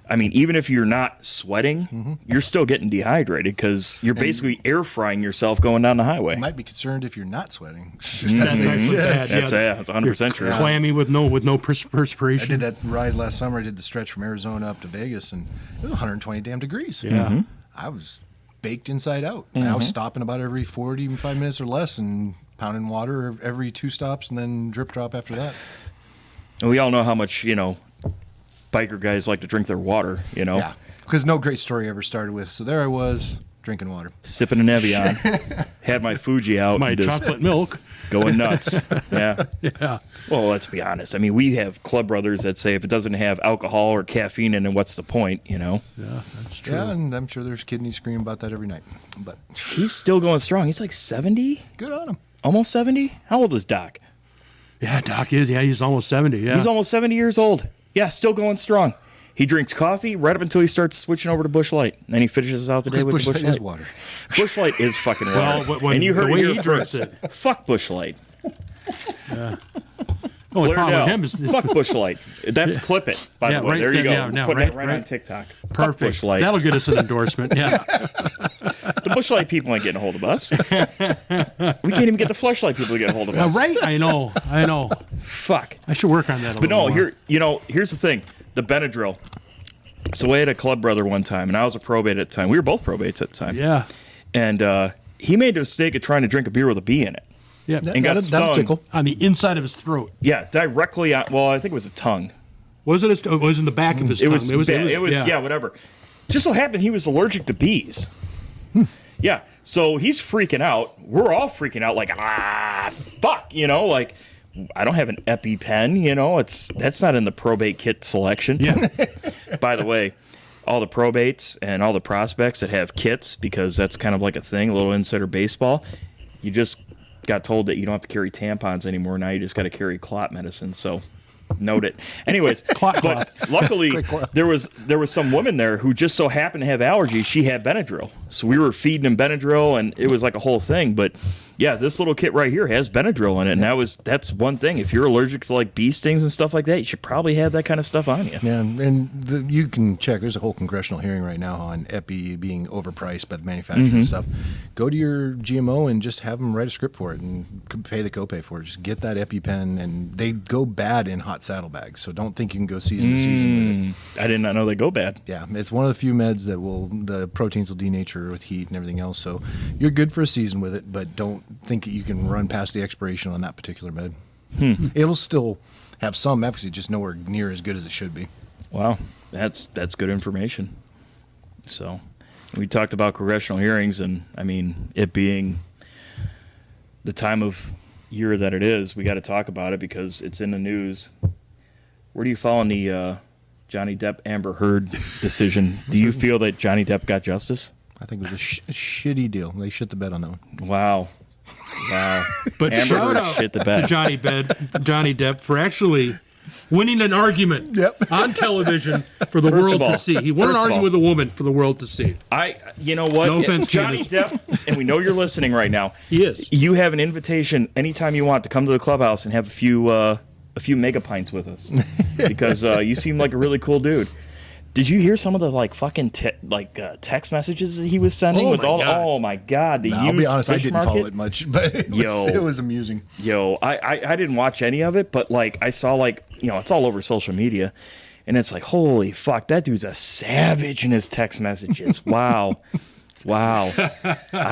I mean, even if you're not sweating, you're still getting dehydrated because you're basically air frying yourself going down the highway. You might be concerned if you're not sweating. That's actually bad. That's 100% true. Clammy with no perspiration. I did that ride last summer. I did the stretch from Arizona up to Vegas, and it was 120 damn degrees. Yeah. I was baked inside out. And I was stopping about every 45 minutes or less and pounding water every 2 stops and then drip drop after that. And we all know how much, biker guys like to drink their water, Yeah. Because no great story ever started with. So there I was drinking water. Sipping an Evian, had my Fuji out, My and just chocolate milk. going nuts. Yeah. Yeah. Well, let's be honest. I mean, we have club brothers that say if it doesn't have alcohol or caffeine in it, what's the point, Yeah, that's true. Yeah, and I'm sure there's kidneys screaming about that every night. But He's still going strong. He's like 70? good on him. Almost 70? How old is Doc? Yeah, Doc is. Yeah, he's almost 70. Yeah. He's almost 70 years old. Yeah, still going strong. He drinks coffee right up until he starts switching over to Busch Light. And then he finishes out the day with Busch the Busch Light is Light. water. Busch Light is fucking water. Well, when and you heard the way it here he drinks first. it. Fuck Busch Light. Only Blair problem with Dell. him is Fuck Busch Light. That's clip it, by Yeah, the way. right There you there, go. yeah, now, Put right- that right right. on TikTok. Fuck perfect. Busch Light. That'll get us an endorsement. Yeah. The Busch Light people ain't getting a hold of us. We can't even get the Fleshlight people to get a hold of us. Right? I know. Fuck. I should work on that a But little no, more. here's the thing. The Benadryl. So I had a club brother one time, and I was a probate at the time. We were both probates at the time. Yeah. And he made the mistake of trying to drink a beer with a bee in it. Yeah. And got That'll stung. tickle. On the inside of his throat. Yeah, directly on, well, I think it was a tongue. Was it? It was in the back of his tongue. It was yeah, whatever. Just so happened he was allergic to bees. Yeah, so he's freaking out. We're all freaking out, like, fuck, like, I don't have an EpiPen, that's not in the probate kit selection. Yeah. By the way, all the probates and all the prospects that have kits, because that's kind of like a thing, a little insider baseball, you just got told that you don't have to carry tampons anymore. Now you just got to carry clot medicine. So note it. Anyways, but luckily there was some woman there who just so happened to have allergies. She had Benadryl. So we were feeding him Benadryl, and it was like a whole thing. But yeah, this little kit right here has Benadryl in it. And that's one thing. If you're allergic to like bee stings and stuff like that, you should probably have that kind of stuff on you. Yeah, and you can check. There's a whole congressional hearing right now on Epi being overpriced by the manufacturer and stuff. Go to your GMO and just have them write a script for it and pay the copay for it. Just get that EpiPen, and they go bad in hot saddlebags. So don't think you can go season to season with it. I did not know they go bad. Yeah, it's one of the few meds that the proteins will denature with heat and everything else. So you're good for a season with it, but don't think that you can run past the expiration on that particular med. It'll still have some efficacy, just nowhere near as good as it should be. Wow, that's good information. So we talked about congressional hearings, and I mean, it being the time of year that it is, we got to talk about it because it's in the news. Where do you fall on the Johnny Depp Amber Heard decision? Do you feel that Johnny Depp got justice? I think it was a shitty deal. They shit the bed on that one. Wow. But Amber shout Heard out shit the to bed. Johnny Depp for actually winning an argument on television for the First world of all- to see. He won an first of argument all- with a woman for the world to see. You know what? No offense, Johnny Candace. Depp, and we know you're listening right now. He is. You have an invitation anytime you want to come to the clubhouse and have a few mega pints with us because you seem like a really cool dude. Did you hear some of the like fucking text messages that he was sending with my all? God. Oh my God! The I'll be used honest, I fish didn't market? follow it much, but it was amusing. Yo, I didn't watch any of it, but like I saw it's all over social media, and it's like holy fuck, that dude's a savage in his text messages. Wow.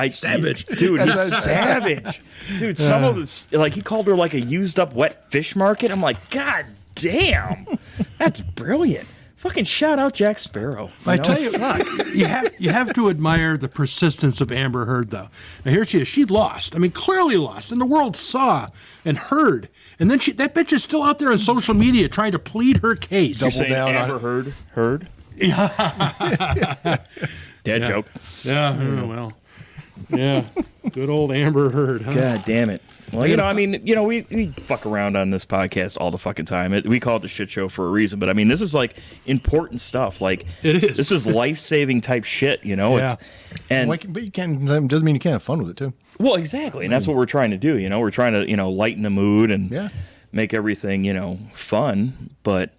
Savage. Dude, he's savage. Dude, some of this, like, he called her like a used up wet fish market. I'm like, God damn, that's brilliant. Fucking shout out Jack Sparrow. I tell you what, you have to admire the persistence of Amber Heard, though. Now here she is. She lost. I mean, clearly lost, and the world saw and heard. And then that bitch is still out there on social media trying to plead her case. You're saying Amber Heard? Dad joke. Yeah. Well. Yeah. Good old Amber Heard. Huh? God damn it. Well, I mean, we fuck around on this podcast all the fucking time. We call it the shit show for a reason, but I mean, this is like important stuff. Like, it is. This is life-saving type shit, Yeah. But you can't. Doesn't mean you can't have fun with it too. Well, exactly, and that's what we're trying to do. We're trying to lighten the mood and make everything fun. But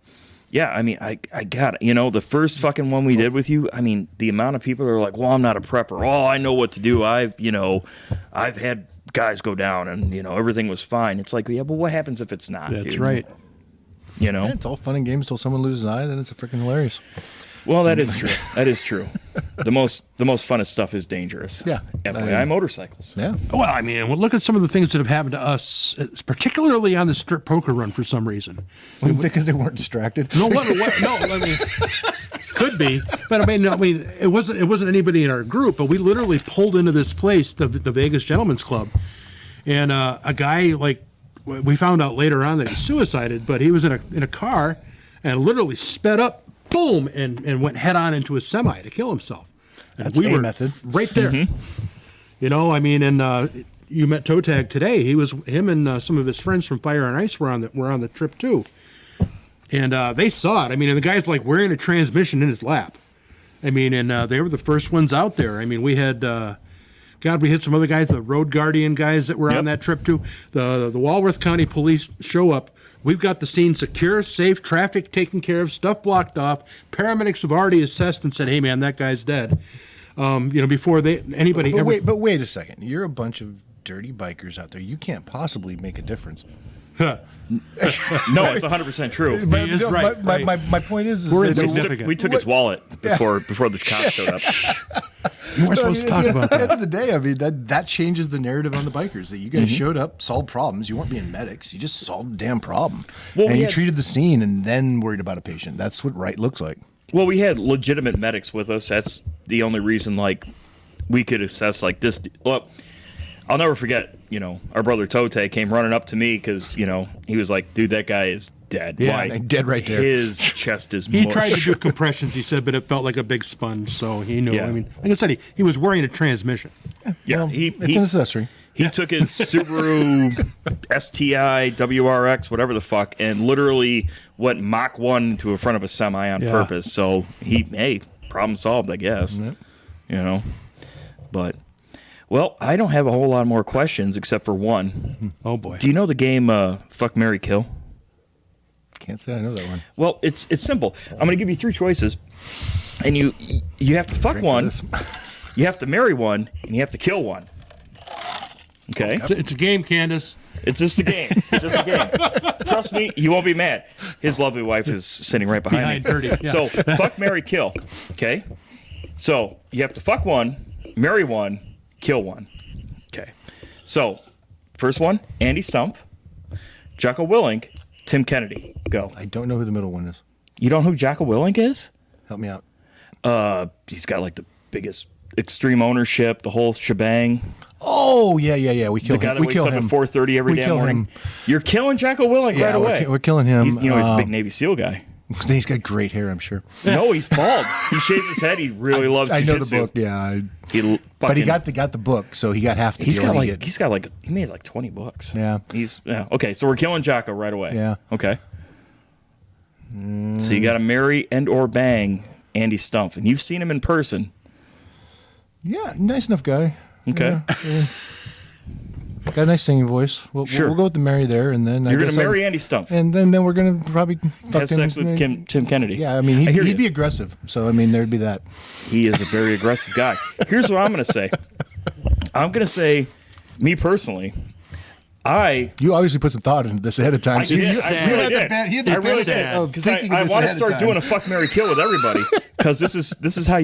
yeah, I mean, I got it. The first fucking one we did with you. I mean, the amount of people that are like, "Well, I'm not a prepper. Oh, I know what to do. I've had guys go down and everything was fine." It's like, yeah, but what happens if it's not? That's right. Yeah, it's all fun and games till someone loses an eye. Then it's freaking hilarious. Well, that is true. That is true. The most funnest stuff is dangerous. Yeah. FYI, motorcycles. Yeah. Well, I mean, look at some of the things that have happened to us, particularly on the strip poker run for some reason. Because they weren't distracted. No, no, I mean, could be, but I mean, it wasn't anybody in our group, but we literally pulled into this place, the Vegas Gentlemen's Club, and a guy, like, we found out later on that he suicided, but he was in a car and literally sped up, boom, and went head on into a semi to kill himself. And That's a method. Right there. Mm-hmm. I mean, and you met Toe Tag today. Him and some of his friends from Fire and Ice were on the trip too. And they saw it. I mean, and the guy's like wearing a transmission in his lap. I mean, and they were the first ones out there. I mean, we had, we had some other guys, the Road Guardian guys that were on that trip too. The Walworth County Police show up. We've got the scene secure, safe, traffic taken care of, stuff blocked off. Paramedics have already assessed and said, "Hey, man, that guy's dead." Before anybody but ever. Wait a second. You're a bunch of dirty bikers out there. You can't possibly make a difference. No, it's 100% true. He is right. My point is We're that insignificant. We took his wallet before the cops showed up. You weren't supposed to talk about At the that. end of the day, I mean, that changes the narrative on the bikers. That you guys showed up, solved problems. You weren't being medics. You just solved a damn problem. Well, and you treated the scene and then worried about a patient. That's what right looks like. Well, we had legitimate medics with us. That's the only reason, like, we could assess, like, this. Well, I'll never forget, our brother Tote came running up to me because, he was like, "Dude, that guy is dead." Yeah, Why? dead right there. His chest is He mush. tried to do compressions, he said, but it felt like a big sponge, so he knew. Yeah. I mean, like I said, he was wearing a transmission. Yeah, Well, it's an accessory. He took his Subaru STI, WRX, whatever the fuck, and literally went Mach 1 to the front of a semi on purpose. So problem solved, I guess. Yep. But, well, I don't have a whole lot more questions except for one. Oh, boy. Do you know the game Fuck, Marry, Kill? Can't say I know that one. Well, it's simple. I'm going to give you 3 choices, and you have to fuck Drink one, this. you have to marry one, and you have to kill one. Okay? It's a game, Candace. It's just a game. It's just a game. Trust me, you won't be mad. His lovely wife is sitting right behind me. Dirty. Yeah. So, fuck, marry, kill. Okay? So, you have to fuck one, marry one, kill one. Okay. So, first one, Andy Stump, Jocko Willink, Tim Kennedy. Go. I don't know who the middle one is. You don't know who Jocko Willink is? Help me out. He's got like the biggest extreme ownership, the whole shebang. Oh, yeah. We The kill guy him. that We wakes kill up him. at 4:30 every We damn kill morning. him. You're killing Jocko Willink right away. We're killing him. He's a big Navy SEAL guy. He's got great hair, I'm sure. No, he's bald. He shaves his head. He really loves I know the jiu-jitsu. book, yeah. He But he got the book, so he got half the He's deal. got he made like 20 books. Yeah. Okay, so we're killing Jocko right away. Yeah. Okay. So you got to marry and or bang Andy Stump, and you've seen him in person. Yeah, nice enough guy. Okay. Yeah. Got a nice singing voice. Sure. We'll go with the marry there, and then You're going to marry Andy Stump. and then we're gonna probably Have sex with Tim Kennedy. Yeah, I mean he'd be aggressive, so I mean there'd be that. He is a very aggressive guy. Here's what I'm going to say. I'm going to say, me personally, You obviously put some thought into this ahead of time. I did. I really did. He had the I really benefit did. of Because thinking I of this want to ahead of start time. doing a fuck, marry, kill with everybody. Because this is how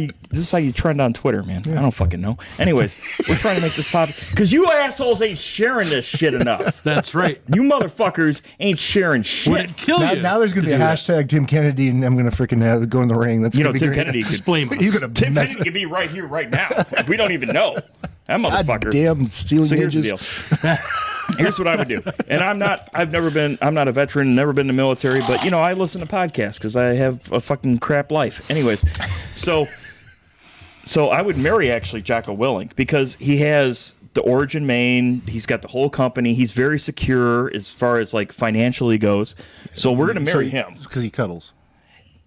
you trend on Twitter, man. I don't fucking know. Anyways, we're trying to make this pop because you assholes ain't sharing this shit enough. That's right. You motherfuckers ain't sharing shit. Would it kill you? Now there's going to be a hashtag Tim Kennedy, and I'm going to freaking go in the ring. That's You know, gonna be Tim great. Kennedy could Explain. He's going to Tim Kennedy could be right here, right now. We don't even know. That motherfucker. Damn ceiling So here's the hinges. deal. Here's what I would do. And I'm not a veteran, never been in the military, but, you know, I listen to podcasts because I have a fucking crap life. Anyways, so I would marry, actually, Jocko Willink because he has the Origin Maine. He's got the whole company. He's very secure as far as, like, financially goes. So we're going to marry him. Because he cuddles.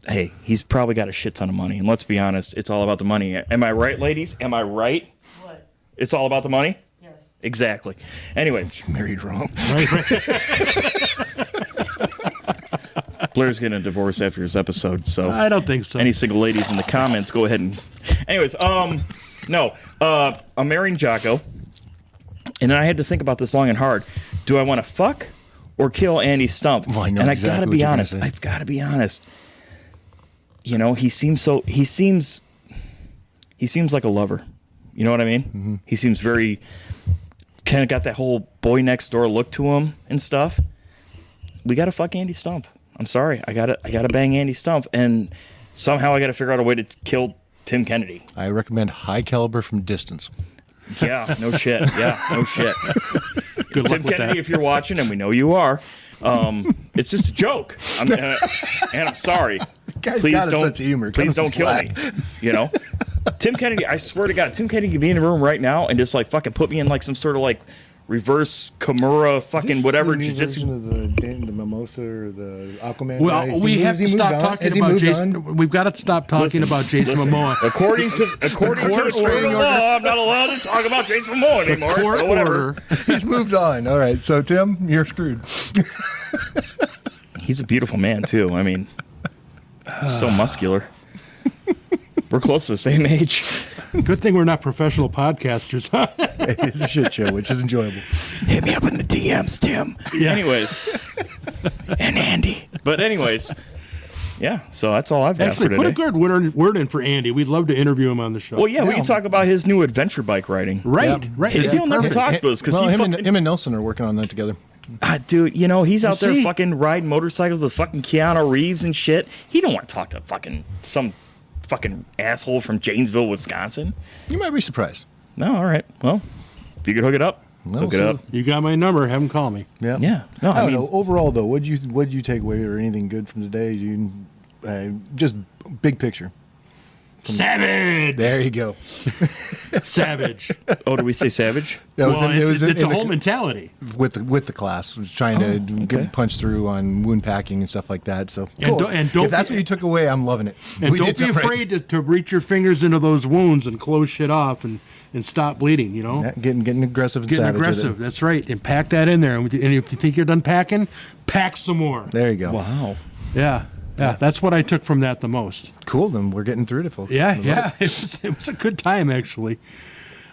Hey, he's probably got a shit ton of money. And let's be honest, it's all about the money. Am I right, ladies? Am I right? What? It's all about the money? Yes. Exactly. Anyways, Married wrong. Blair's getting a divorce after this episode, so I don't think so. any single ladies in the comments, go ahead and. Anyways, I'm marrying Jocko, and then I had to think about this long and hard. Do I want to fuck or kill Andy Stump? Well, I know and exactly I gotta what be you're gonna honest. say. I've got to be honest. You know, he seems like a lover. You know what I mean? Mm-hmm. He seems very kind of got that whole boy next door look to him and stuff. We got to fuck Andy Stump. I'm sorry. I got to bang Andy Stump, and somehow I got to figure out a way to kill Tim Kennedy. I recommend high caliber from distance. Yeah, no shit. Yeah, no shit. Good luck Tim with Kennedy, that. if you're watching, and we know you are, it's just a joke. And I'm sorry. Guy's got a sense of humor. Please Cut him don't kill some me. slack. You know, Tim Kennedy. I swear to God, Tim Kennedy could be in the room right now and just like fucking put me in like some sort of like reverse Kimura fucking whatever jiu-jitsu. Of the mimosa or the Aquaman. Well, guy? we have to stop talking about Jason. On? We've got to stop talking about Jason Momoa. According to the law, I'm not allowed to talk about Jason Momoa anymore. Court So whatever. order. He's moved on. All right, so Tim, you're screwed. He's a beautiful man too. I mean, so muscular. We're close to the same age. Good thing we're not professional podcasters. It's a shit show, which is enjoyable. Hit me up in the DMs, Tim. Yeah. Anyways, and Andy. But anyways, yeah. So that's all I've got Actually, for put today. a good word in for Andy. We'd love to interview him on the show. Well, yeah, we can talk about his new adventure bike riding. Right, Yeah. right. He'll Yeah, never perfect. talk to us because Well, he him fucking, and Nelson are working on that together. dude, you know, he's out there see. fucking riding motorcycles with fucking Keanu Reeves and shit. He don't want to talk to fucking some fucking asshole from Janesville, Wisconsin. You might be surprised. No, all right. Well, if you could hook it up, Well, hook it so- up. You got my number. Have him call me. Yeah. Yeah. No, I I don't mean, know. Overall, though, what'd you take away or anything good from today? Just big picture. Savage. There you go. Savage. oh, did we say savage? That Well, it's in a the- whole mentality. with the class, was trying to get punched through on wound packing and stuff like that. So And cool. don't if that's be- what you took away, I'm loving it. And We don't did be something right. afraid to reach your fingers into those wounds and close shit off and stop bleeding, you know? Yeah, getting aggressive and Getting savage with it. aggressive. That's right. And pack that in there. And if you think you're done packing, pack some more. There you go. Wow. Yeah. Yeah. That's what I took from that the most. Cool. Then we're getting through it, folks. Yeah. Yeah. It was a good time, actually.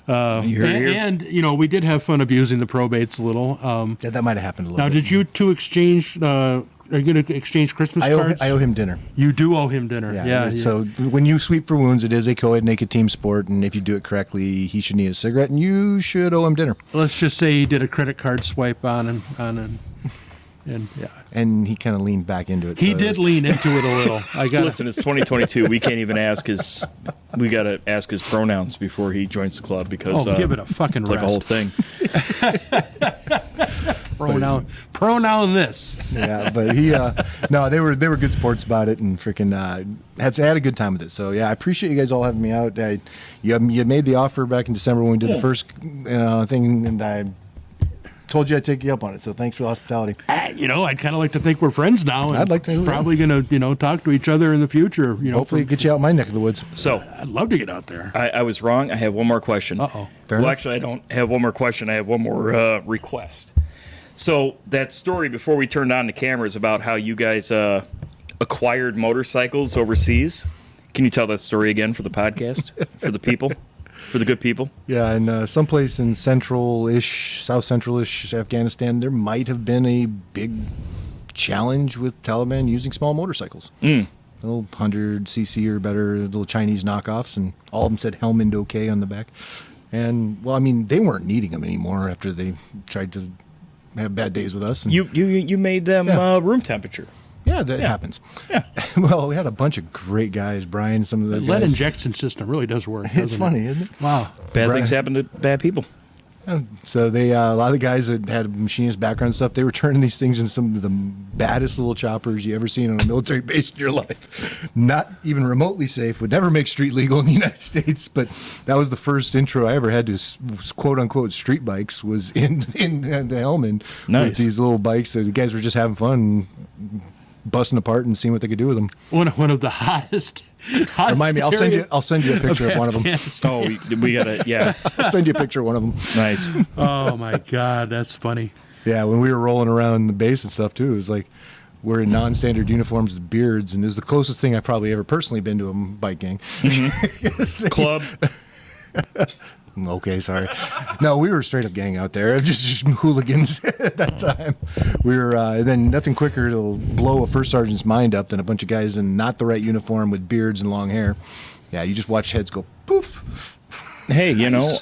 You're here. And, you know, we did have fun abusing the probates a little. Yeah, that might have happened a little Now, bit. did you two exchange, are you going to exchange Christmas I cards? owe him dinner. You do owe him dinner. Yeah. Yeah. So when you sweep for wounds, it is a co-ed naked team sport, and if you do it correctly, he should need a cigarette, and you should owe him dinner. Let's just say he did a credit card swipe on him. And yeah. And he kind of leaned back into it. He so- did lean into it a little. I got Listen, it's 2022. We can't even ask his. We got to ask his pronouns before he joins the club because give it a fucking it's like a whole rest. thing. pronoun this. Yeah, but he no, they were good sports about it and freaking had a good time with it. So yeah, I appreciate you guys all having me out. You made the offer back in December when we did the first thing, and I told you I'd take you up on it. So thanks for the hospitality. You know, I'd kind of like to think we're friends now. And I'd like to, yeah. Probably going to, talk to each other in the future. You know, Hopefully, get you out my neck of the woods. So I'd love to get out there. I was wrong. I have one more question. Uh-oh. Fair Well, enough. actually, I don't have one more question. I have one more request. So that story before we turned on the cameras about how you guys acquired motorcycles overseas. Can you tell that story again for the podcast, for the people, for the good people? Yeah, and someplace in central-ish, south central-ish Afghanistan, there might have been a big challenge with Taliban using small motorcycles. little 100cc or better, little Chinese knockoffs, and all of them said Helmand OK on the back. And well, I mean, they weren't needing them anymore after they tried to have bad days with us. And, You made them room temperature. yeah, that happens. Yeah. Well, we had a bunch of great guys, Brian. Some of the Lead guys. injection system really does work. It's doesn't funny, it? isn't it? Wow. Bad Right. things happen to bad people. So they, a lot of the guys that had machinist background and stuff, they were turning these things into some of the baddest little choppers you ever seen on a military base in your life. Not even remotely safe. Would never make street legal in the United States. But that was the first intro I ever had to quote unquote street bikes. Was in the Helmand Nice. with these little bikes. The guys were just having fun, and busting apart and seeing what they could do with them. One of the hottest. Remind me, I'll send you a picture of one of them. Oh, we gotta, yeah, I'll send you a picture of one of them. nice. Oh my God, that's funny. Yeah, when we were rolling around the base and stuff too, it was like we're in non-standard uniforms with beards, and it was the closest thing I probably ever personally been to a bike gang. Club. Okay, sorry. No, we were straight up gang out there, just hooligans at that time. We were, and then nothing quicker to blow a first sergeant's mind up than a bunch of guys in not the right uniform with beards and long hair. Yeah, you just watch heads go poof. Hey, you know,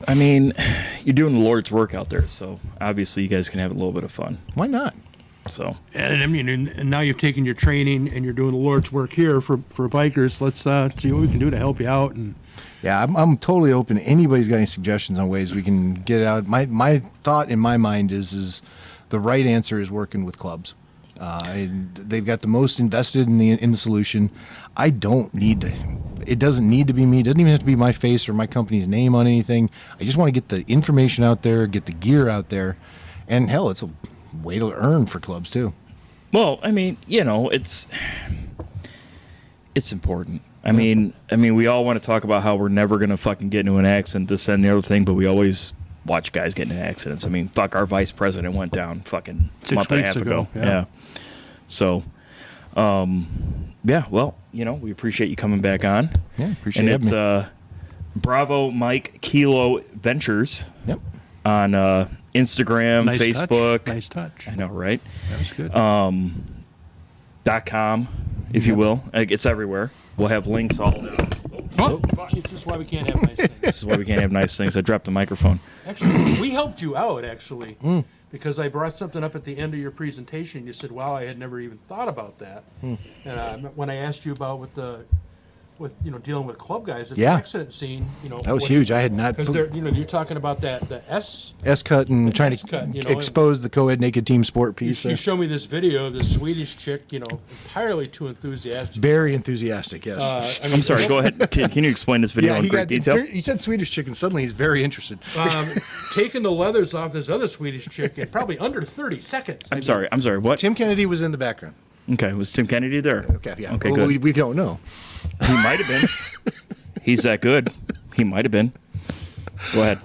I mean, you're doing the Lord's work out there, so obviously you guys can have a little bit of fun. Why not? So And I mean, and now you've taken your training and you're doing the Lord's work here for bikers. Let's see what we can do to help you out. And Yeah, I'm totally open. Anybody's got any suggestions on ways we can get out? My thought in my mind is the right answer is working with clubs. And they've got the most invested in the solution. I don't need to. It doesn't need to be me. It doesn't even have to be my face or my company's name on anything. I just want to get the information out there, get the gear out there, and hell, it's a way to earn for clubs too. well, I mean, you know, it's important. I mean, we all want to talk about how we're never gonna fucking get into an accident, this and the other thing, but we always watch guys get into accidents. I mean, fuck, our vice president went down fucking 6 month and a weeks half ago, ago. yeah. So, yeah. Well, you know, we appreciate you coming back on. Yeah, appreciate And having it's me. Bravo Mike Kilo Ventures Yep. on Instagram, nice Facebook. touch. Nice touch. I know, right? That was good. .com, if you will. It's everywhere. We'll have links all. Oh, geez, this is why we can't have nice things. This is why we can't have nice things. I dropped the microphone. Actually, we helped you out, actually, because I brought something up at the end of your presentation. You said, wow, I had never even thought about that. And when I asked you about with dealing with club guys at Yeah. the accident scene, That was huge. I had not because you're talking about the S. S-cut and trying S-cut, to expose the co-ed naked team sport piece. You show me this video of this Swedish chick, entirely too enthusiastic. Very enthusiastic, yes. I mean, I'm sorry, go ahead. Can you explain this video in great detail? He said Swedish chicken. Suddenly he's very interested. taking the leathers off this other Swedish chick in probably under 30 seconds. I'm sorry, what? Tim Kennedy was in the background. Okay, was Tim Kennedy there? Okay, yeah. Okay, Well, good. we don't know. He might have been. He's that good. He might have been. Go ahead.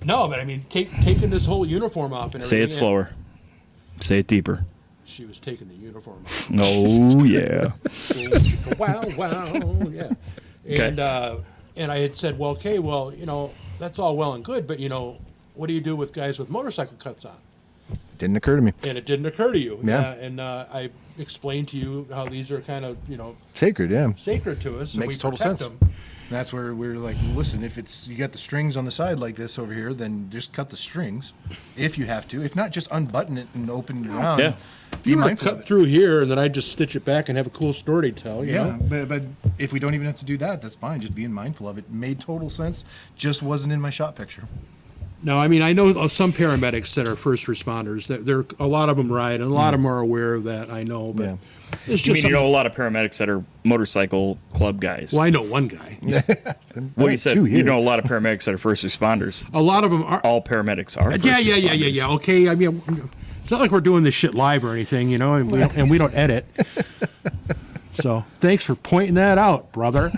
No, but I mean, taking this whole uniform off and everything. Say it slower. Say it deeper. She was taking the uniform off. Oh, yeah. Wow, wow, yeah. And I had said, well, okay, that's all well and good, but what do you do with guys with motorcycle cuts on? Didn't occur to me. And it didn't occur to you. Yeah. And I explained to you how these are kind of, Sacred, yeah. sacred to us. Makes and we total protect sense. them. That's where we're like, listen, if you got the strings on the side like this over here, then just cut the strings if you have to. If not, just unbutton it and open it around. Yeah. Be You were mindful of cut it. through here, and then I just stitch it back and have a cool story to tell. You Yeah, know? but if we don't even have to do that, that's fine. Just being mindful of it made total sense. Just wasn't in my shot picture. No, I mean, I know of some paramedics that are first responders. There a lot of them ride, and a lot of them are aware of that. I know, but Yeah. it's You just mean you know a lot of paramedics that are motorcycle club guys? Well, I know one guy. Well, you said two you here. know a lot of paramedics that are first responders. A lot lot of them are. All paramedics are. Yeah. first responders. Okay, I mean, it's not like we're doing this shit live or anything, and we don't edit. So thanks for pointing that out, brother.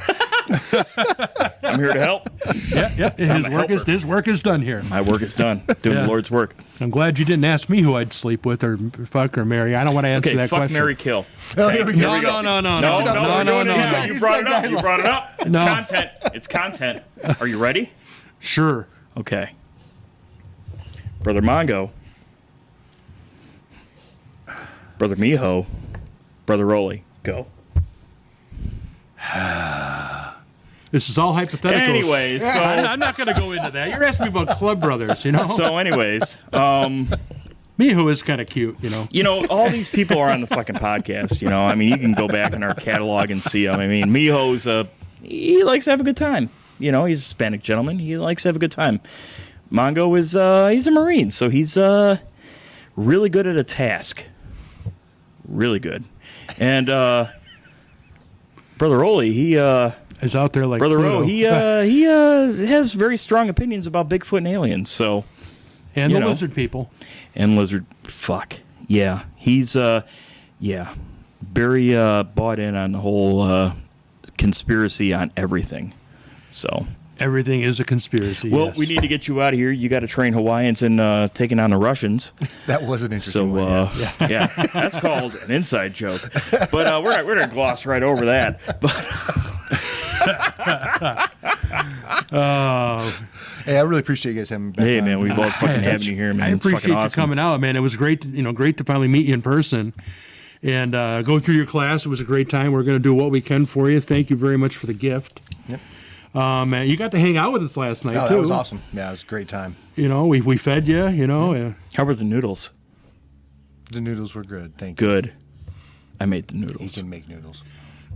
I'm here to help. Yeah. His work is done here. My work is done. Doing Yeah. the Lord's work. I'm glad you didn't ask me who I'd sleep with or fuck or marry. I don't want to answer Okay, that fuck, question. marry, kill. Oh, here we go. No. No, we're doing it. You He's brought it got up. You brought it up. It's No. content. It's content. Are you ready? Sure. Okay. Brother Mongo. Brother Miho. Brother Rolly. Go. This is all hypothetical. Anyways, so I'm not going to go into that. You're asking me about Club Brothers, so anyways, Miho is kind of cute, all these people are on the fucking podcast. I mean, you can go back in our catalog and see them. I mean, Miho's he likes to have a good time. He's a Hispanic gentleman. He likes to have a good time. Mongo is he's a Marine, so he's really good at a task. Really good. And Brother Oli, he is out there like Brother Pluto. O, he has very strong opinions about Bigfoot and aliens. So and the lizard people. And lizard, fuck yeah, he's very bought in on the whole conspiracy on everything. So everything is a conspiracy. Well, yes. we need to get you out of here. You got to train Hawaiians in taking on the Russians. That was an interesting So one. yeah, that's called an inside joke. But we're gonna gloss right over that. Hey, I really appreciate you guys having me back. Hey on. man, we love fucking having you here, man. I It's fucking appreciate you awesome. coming out, man. It was great, great to finally meet you in person and go through your class. It was a great time. We're going to do what we can for you. Thank you very much for the gift. Yep. Man, you got to hang out with us last night too. That was awesome. Yeah, it was a great time. We fed you. How were the noodles? The noodles were good. Thank you. Good. I made the He noodles. can make noodles.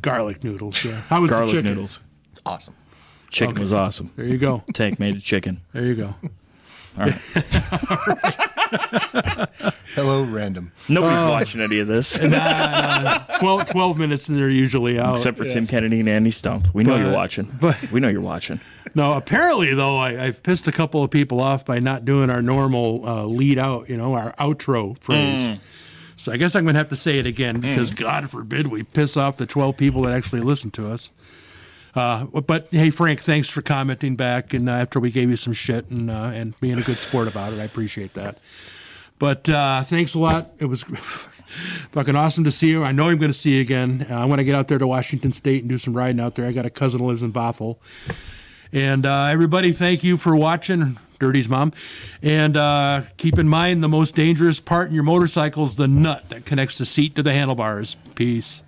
Garlic noodles. Yeah. How was the Garlic chicken? noodles. Awesome. Chicken was awesome. There you go. Tank made the chicken. There you go. All right. Hello, random. Nobody's watching any of this 12 minutes and they're usually out. except for Tim Kennedy and Andy Stump. We know But- you're watching. but- We know you're watching. No, apparently, though, I've pissed a couple of people off by not doing our normal lead out, our outro phrase. So I guess I'm going to have to say it again because God forbid we piss off the 12 people that actually listen to us. But hey, Frank, thanks for commenting back and after we gave you some shit and being a good sport about it. I appreciate that. But thanks a lot. It was fucking awesome to see you. I know I'm going to see you again. I want to get out there to Washington State and do some riding out there. I got a cousin who lives in Bothell. And everybody, thank you for watching. Dirty's mom. And keep in mind, the most dangerous part in your motorcycle is the nut that connects the seat to the handlebars. Peace.